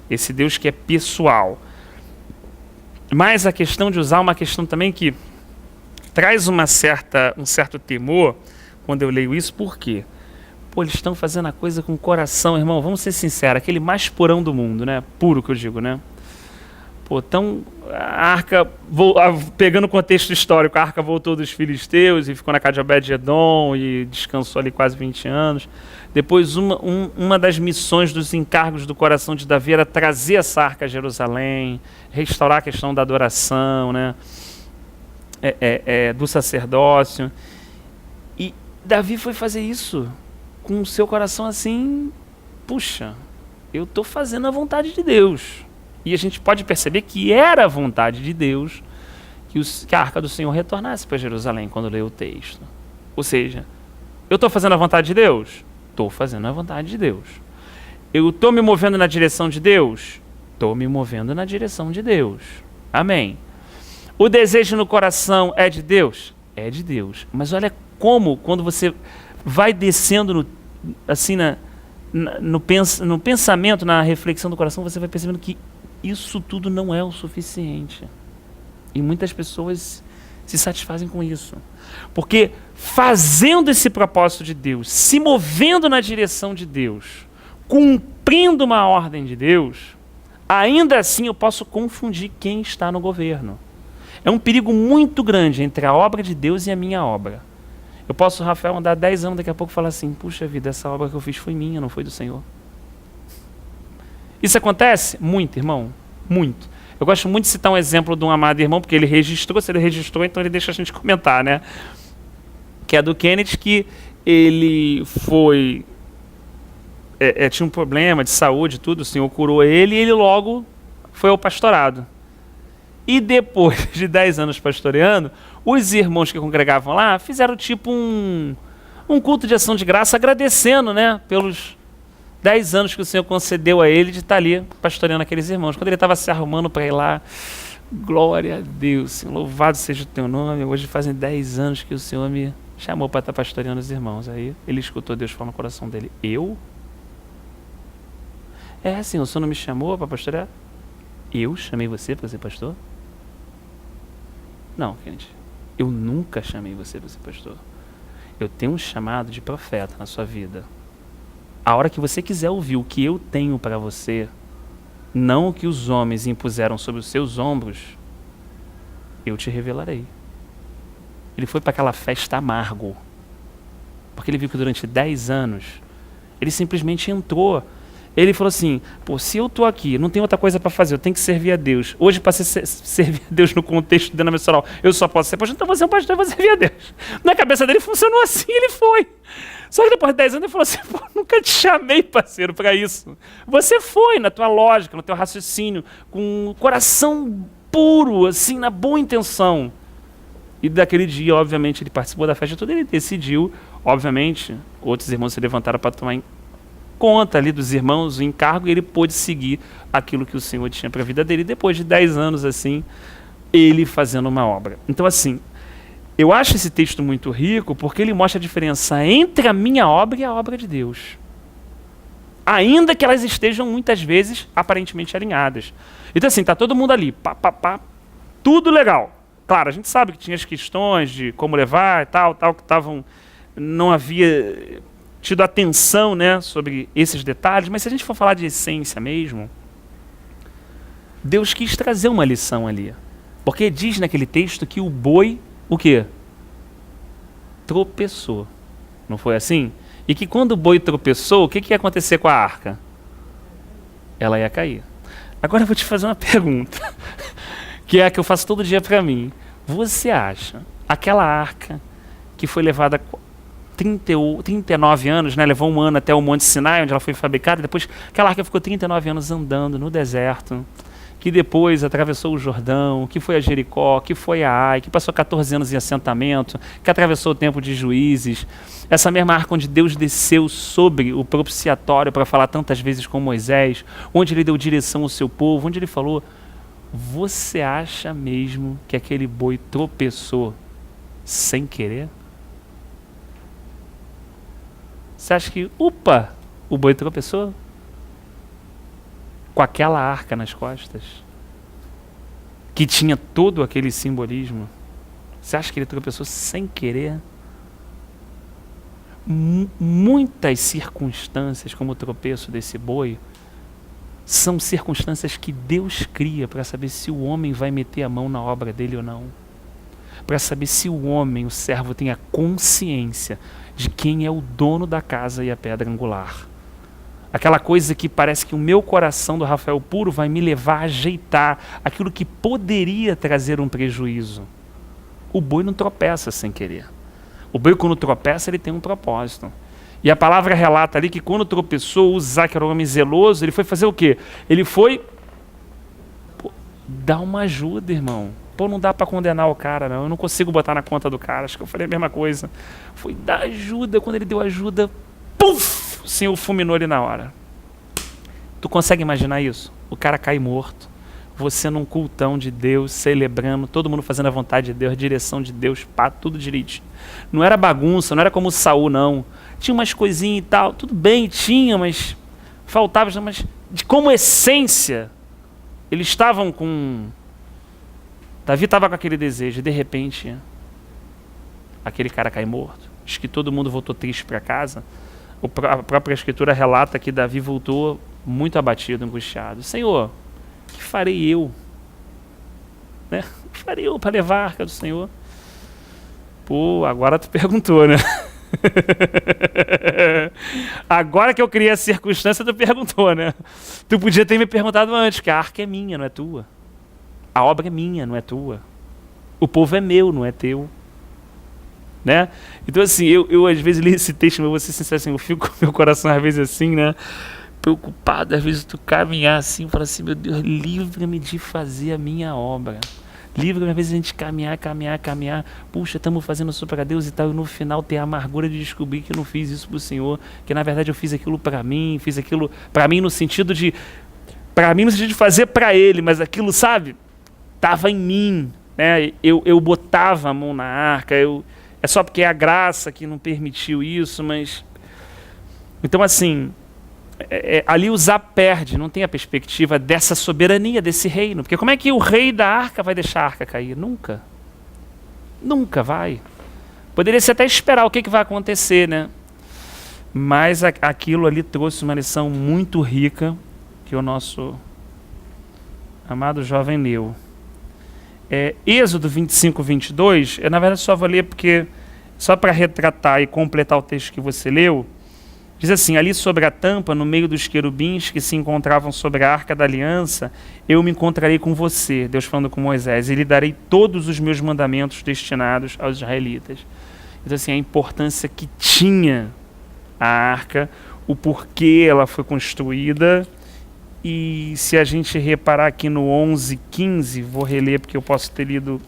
esse Deus que é pessoal. Mas a questão de usar uma questão também que traz um certo temor quando eu leio isso, por quê? Pô, eles estão fazendo a coisa com o coração, irmão, vamos ser sinceros, aquele mais purão do mundo, né? Puro que eu digo, né? Pô, então a arca, pegando o contexto histórico, a arca voltou dos filisteus e ficou na casa de Obed-edom e descansou ali quase 20 anos. Depois uma das missões dos encargos do coração de Davi era trazer essa arca a Jerusalém, restaurar a questão da adoração, né? Do sacerdócio. E Davi foi fazer isso com o seu coração assim, puxa, eu estou fazendo a vontade de Deus. E a gente pode perceber que era a vontade de Deus que a arca do Senhor retornasse para Jerusalém quando leu o texto. Ou seja, eu estou fazendo a vontade de Deus? Estou fazendo a vontade de Deus. Eu estou me movendo na direção de Deus? Estou me movendo na direção de Deus. Amém. O desejo no coração é de Deus? É de Deus. Mas olha como, quando você vai descendo no pensamento, na reflexão do coração, você vai percebendo que isso tudo não é o suficiente. E muitas pessoas se satisfazem com isso. Porque fazendo esse propósito de Deus, se movendo na direção de Deus, cumprindo uma ordem de Deus, ainda assim eu posso confundir quem está no governo. É um perigo muito grande entre a obra de Deus e a minha obra. Eu posso, Rafael, andar 10 anos, daqui a pouco falar assim, puxa vida, essa obra que eu fiz foi minha, não foi do Senhor. Isso acontece? Muito, irmão. Muito. Eu gosto muito de citar um exemplo de um amado irmão, porque ele registrou, se ele registrou, então ele deixa a gente comentar, né? Que é do Kenneth, que ele foi... tinha um problema de saúde, tudo, o Senhor curou ele, e ele logo foi ao pastorado. E depois de 10 anos pastoreando, os irmãos que congregavam lá fizeram tipo um culto de ação de graça, agradecendo, né, pelos 10 anos que o Senhor concedeu a ele de estar ali pastoreando aqueles irmãos. Quando ele estava se arrumando para ir lá, glória a Deus, Senhor, louvado seja o teu nome, hoje fazem 10 anos que o Senhor me chamou para estar pastoreando os irmãos. Aí ele escutou Deus falar no coração dele, eu? Senhor, o Senhor não me chamou para pastorear? Eu chamei você para ser pastor? Não, gente, eu nunca chamei você para ser pastor. eu tenho um chamado de profeta na sua vida. A hora que você quiser ouvir o que eu tenho para você, não o que os homens impuseram sobre os seus ombros, eu te revelarei. Ele foi para aquela festa amargo, porque ele viu que durante 10 anos, ele simplesmente entrou. Ele falou assim, pô, se eu tô aqui, não tem outra coisa para fazer, eu tenho que servir a Deus. Hoje, para servir a Deus no contexto denominacional, eu só posso ser pastor, então você é um pastor, eu vou servir a Deus. Na cabeça dele funcionou assim, ele foi. Só que depois de 10 anos ele falou assim, pô, nunca te chamei, parceiro, para isso. Você foi na tua lógica, no teu raciocínio, com o coração puro, assim, na boa intenção. E daquele dia, obviamente, ele participou da festa toda, ele decidiu, obviamente, outros irmãos se levantaram para tomar conta ali dos irmãos, o encargo, e ele pôde seguir aquilo que o Senhor tinha para a vida dele. Depois de 10 anos, assim, ele fazendo uma obra. Então, assim, eu acho esse texto muito rico porque ele mostra a diferença entre a minha obra e a obra de Deus. Ainda que elas estejam, muitas vezes, aparentemente alinhadas. Então, assim, tá todo mundo ali, pá, tudo legal. Claro, a gente sabe que tinha as questões de como levar e tal, que estavam... Não havia tido atenção, né, sobre esses detalhes, mas se a gente for falar de essência mesmo, Deus quis trazer uma lição ali. Porque diz naquele texto que o boi, o quê? Tropeçou. Não foi assim? E que quando o boi tropeçou, o que ia acontecer com a arca? Ela ia cair. Agora eu vou te fazer uma pergunta, que é a que eu faço todo dia para mim. Você acha aquela arca que foi levada 39 anos, né, levou um ano até o Monte Sinai, onde ela foi fabricada, depois aquela arca ficou 39 anos andando no deserto, que depois atravessou o Jordão, que foi a Jericó, que foi a Ai, que passou 14 anos em assentamento, que atravessou o tempo de Juízes, essa mesma arca onde Deus desceu sobre o propiciatório para falar tantas vezes com Moisés, onde ele deu direção ao seu povo, onde ele falou, você acha mesmo que aquele boi tropeçou sem querer? Você acha que, o boi tropeçou? Com aquela arca nas costas, que tinha todo aquele simbolismo. Você acha que ele tropeçou sem querer? Muitas circunstâncias, como o tropeço desse boi, são circunstâncias que Deus cria para saber se o homem vai meter a mão na obra dele ou não. Para saber se o homem, o servo, tem a consciência de quem é o dono da casa e a pedra angular. Aquela coisa que parece que o meu coração do Rafael Puro vai me levar a ajeitar aquilo que poderia trazer um prejuízo. O boi não tropeça sem querer. O boi, quando tropeça, ele tem um propósito. E a palavra relata ali que quando tropeçou, Uzá, que era um homem zeloso, ele foi fazer o quê? Ele foi dar uma ajuda, irmão. Pô, não dá para condenar o cara, não. Eu não consigo botar na conta do cara. Acho que eu falei a mesma coisa. Foi dar ajuda. Quando ele deu ajuda, puf! O Senhor fulminou ele na hora. Tu consegue imaginar isso? O cara cai morto. Você num cultão de Deus, celebrando, todo mundo fazendo a vontade de Deus, a direção de Deus, pá, tudo direitinho. Não era bagunça, não era como Saul, não. Tinha umas coisinhas e tal. Tudo bem, tinha, mas faltava. Mas como essência, eles estavam com... Davi estava com aquele desejo, e de repente, aquele cara cai morto. Diz que todo mundo voltou triste para casa. A própria escritura relata que Davi voltou muito abatido, angustiado. Senhor, o que farei eu? Né? O que farei eu para levar a arca do Senhor? Pô, agora tu perguntou, né? Agora que eu criei a circunstância, tu perguntou, né? Tu podia ter me perguntado antes, que a arca é minha, não é tua. A obra é minha, não é tua. O povo é meu, não é teu. Né? Então, assim, eu às vezes li esse texto, mas vou ser sincero, assim, eu fico com meu coração às vezes assim, né? Preocupado, às vezes tu caminhar assim, falar assim, meu Deus, livra-me de fazer a minha obra. Livra-me, às vezes a gente caminhar. Puxa, estamos fazendo isso para Deus e tal, e no final ter a amargura de descobrir que eu não fiz isso para o Senhor, que na verdade eu fiz aquilo para mim, no sentido de fazer para Ele, mas aquilo, sabe, estava em mim, né? Eu botava a mão na arca, é só porque é a graça que não permitiu isso, mas... Então, assim, ali Uzá perde, não tem a perspectiva dessa soberania, desse reino. Porque como é que o rei da arca vai deixar a arca cair? Nunca. Nunca vai. Poderia ser até esperar o que vai acontecer, né? Mas aquilo ali trouxe uma lição muito rica que o nosso amado jovem leu. Êxodo 25, 22, eu na verdade só vou ler porque, só para retratar e completar o texto que você leu, diz assim: ali sobre a tampa, no meio dos querubins que se encontravam sobre a arca da aliança, eu me encontrarei com você, Deus falando com Moisés, e lhe darei todos os meus mandamentos destinados aos israelitas. Então assim, a importância que tinha a arca, o porquê ela foi construída. E se a gente reparar aqui no 11:15, vou reler porque eu posso ter lido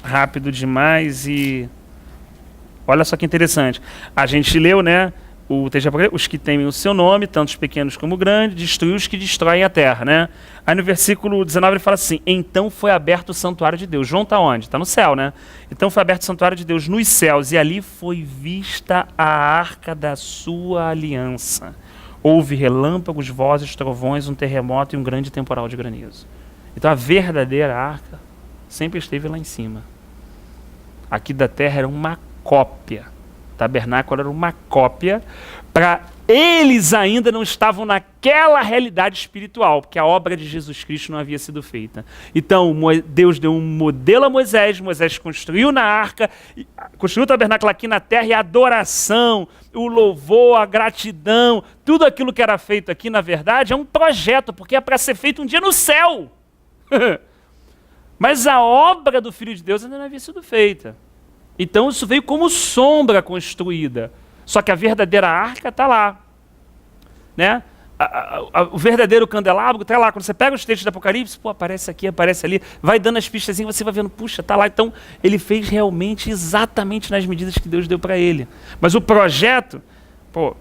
rápido demais e olha só que interessante. A gente leu, né, o texto de Apocalipse, os que temem o seu nome, tanto os pequenos como grandes, destruiu os que destroem a terra, né? Aí no versículo 19 ele fala assim: então foi aberto o santuário de Deus. João está onde? Está no céu, né? Então foi aberto o santuário de Deus nos céus e ali foi vista a arca da sua aliança. Houve relâmpagos, vozes, trovões, um terremoto e um grande temporal de granizo. Então a verdadeira arca sempre esteve lá em cima. Aqui da terra era uma cópia. O tabernáculo era uma cópia. Para eles ainda não estavam naquela realidade espiritual, porque a obra de Jesus Cristo não havia sido feita. Então Deus deu um modelo a Moisés, Moisés construiu na arca, construiu o tabernáculo aqui na terra, e a adoração, o louvor, a gratidão, tudo aquilo que era feito aqui, na verdade, é um projeto, porque é para ser feito um dia no céu. Mas a obra do Filho de Deus ainda não havia sido feita. Então isso veio como sombra construída. Só que a verdadeira arca está lá. Né? O verdadeiro candelabro está lá. Quando você pega os textos do Apocalipse, pô, aparece aqui, aparece ali, vai dando as pistas, você vai vendo, puxa, está lá. Então ele fez realmente exatamente nas medidas que Deus deu para ele. Mas o projeto, pô,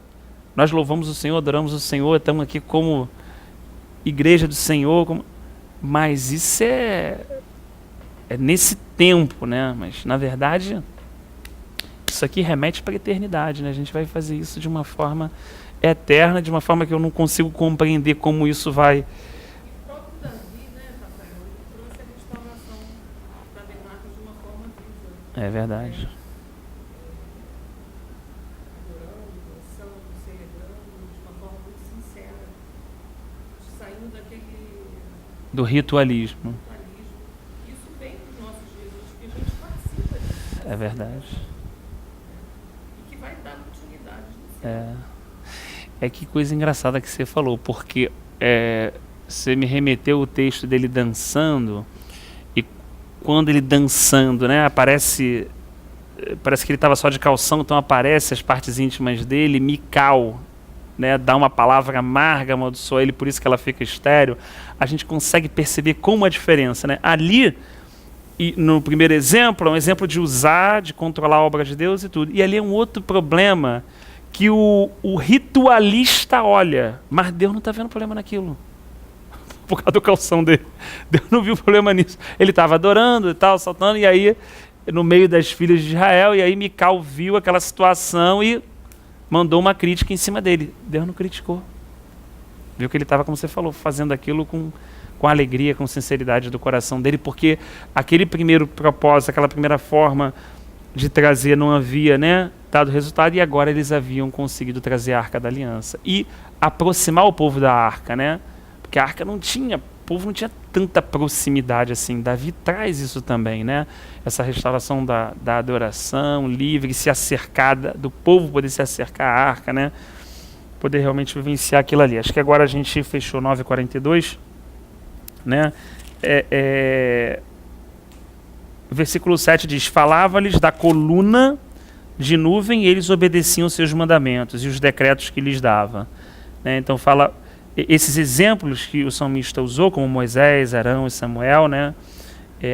nós louvamos o Senhor, adoramos o Senhor, estamos aqui como igreja do Senhor, mas isso é nesse tempo, né? Mas na verdade isso aqui remete para a eternidade, né? A gente vai fazer isso de uma forma eterna, de uma forma que eu não consigo compreender como isso vai. O próprio Davi, né, Rafael, ele trouxe a restauração do tabernáculo de uma forma viva. É verdade. Adorando, dançando, celebrando, de uma forma muito sincera, saindo daquele Do ritualismo. ritualismo. Isso vem dos nossos dias, que a gente participa disso. É verdade. E que vai dar continuidade nisso. É que coisa engraçada que você falou, porque você me remeteu o texto dele dançando, e quando ele dançando, né, parece que ele estava só de calção, então aparece as partes íntimas dele, Mical, né, dá uma palavra amarga, amaldiçoa ele, por isso que ela fica estéril. A gente consegue perceber como a diferença, né? Ali, e no primeiro exemplo, é um exemplo de usar, de controlar a obra de Deus e tudo. E ali é um outro problema que o ritualista olha, mas Deus não está vendo problema naquilo. Por causa do calção dele. Deus não viu problema nisso. Ele estava adorando e tal, saltando, e aí, no meio das filhas de Israel, e aí Mical viu aquela situação e mandou uma crítica em cima dele. Deus não criticou. Viu que ele estava, como você falou, fazendo aquilo com alegria, com sinceridade do coração dele, porque aquele primeiro propósito, aquela primeira forma de trazer não havia, né, dado resultado, e agora eles haviam conseguido trazer a Arca da Aliança e aproximar o povo da Arca, né? Porque a Arca o povo não tinha tanta proximidade assim. Davi traz isso também, né? Essa restauração da adoração livre, se acercar, do povo poder se acercar à Arca, né? Poder realmente vivenciar aquilo ali. Acho que agora a gente fechou 9:42, né? O versículo 7 diz: falava-lhes da coluna de nuvem e eles obedeciam seus mandamentos e os decretos que lhes dava. Né? Então fala, esses exemplos que o salmista usou, como Moisés, Arão e Samuel, né?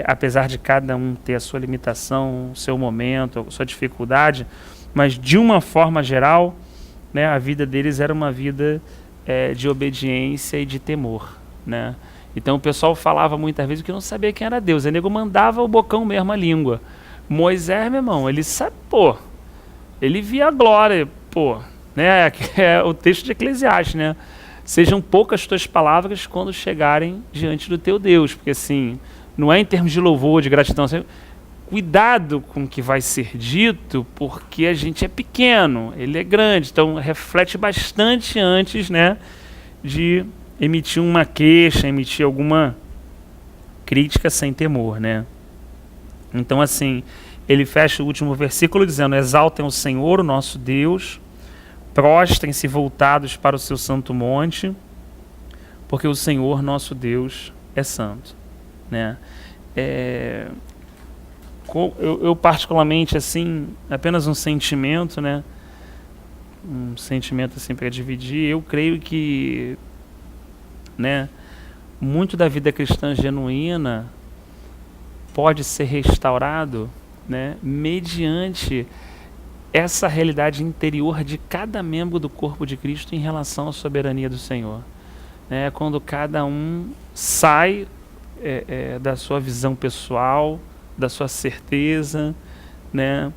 Apesar de cada um ter a sua limitação, o seu momento, a sua dificuldade, mas de uma forma geral, né, a vida deles era uma vida de obediência e de temor, né? Então o pessoal falava muitas vezes que não sabia quem era Deus. Aí o nego mandava o bocão mesmo, a língua. Moisés, meu irmão, ele sabe, pô, ele via a glória, pô, né? É o texto de Eclesiastes, né? Sejam poucas tuas palavras quando chegarem diante do teu Deus, porque assim, não é em termos de louvor, de gratidão, cuidado com o que vai ser dito, porque a gente é pequeno, ele é grande, então reflete bastante antes, né, de emitir uma queixa, emitir alguma crítica sem temor, né? Então, assim, ele fecha o último versículo dizendo: exaltem o Senhor, o nosso Deus, prostrem-se voltados para o seu santo monte, porque o Senhor, nosso Deus, é santo, né? Eu particularmente, assim, apenas um sentimento, né? Um sentimento assim para dividir. Eu creio que, né, muito da vida cristã genuína pode ser restaurado, né, mediante essa realidade interior de cada membro do corpo de Cristo em relação à soberania do Senhor. Quando cada um sai da sua visão pessoal, da sua certeza, né,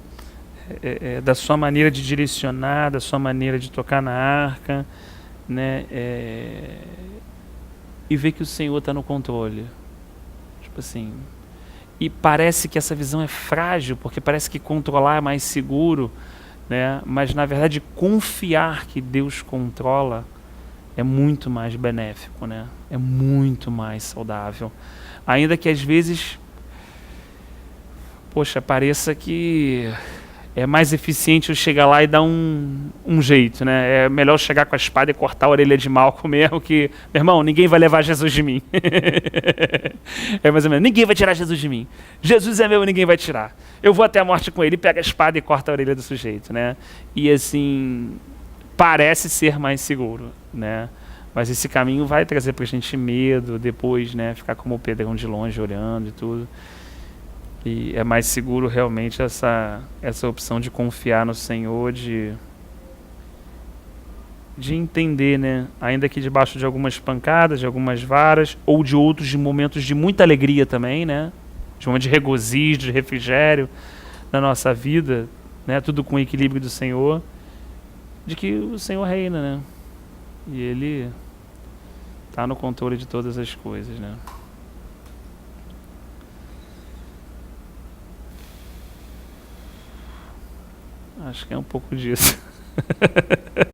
da sua maneira de direcionar, da sua maneira de tocar na arca, né, e ver que o Senhor está no controle. Tipo assim, e parece que essa visão é frágil, porque parece que controlar é mais seguro, né, mas na verdade confiar que Deus controla é muito mais benéfico, né, é muito mais saudável. Ainda que às vezes, poxa, pareça que é mais eficiente eu chegar lá e dar um jeito, né? É melhor chegar com a espada e cortar a orelha de Malco mesmo, que, meu irmão, ninguém vai levar Jesus de mim. É mais ou menos, ninguém vai tirar Jesus de mim. Jesus é meu e ninguém vai tirar. Eu vou até a morte com ele, pega a espada e corta a orelha do sujeito, né? E assim, parece ser mais seguro, né? Mas esse caminho vai trazer pra gente medo, depois, né? Ficar como o Pedrão de longe olhando e tudo. E é mais seguro realmente essa opção de confiar no Senhor, de entender, né? Ainda que debaixo de algumas pancadas, de algumas varas, ou de outros de momentos de muita alegria também, né? De um momento de regozijo, de refrigério na nossa vida, né? Tudo com o equilíbrio do Senhor, de que o Senhor reina, né? E Ele está no controle de todas as coisas, né? Acho que é um pouco disso.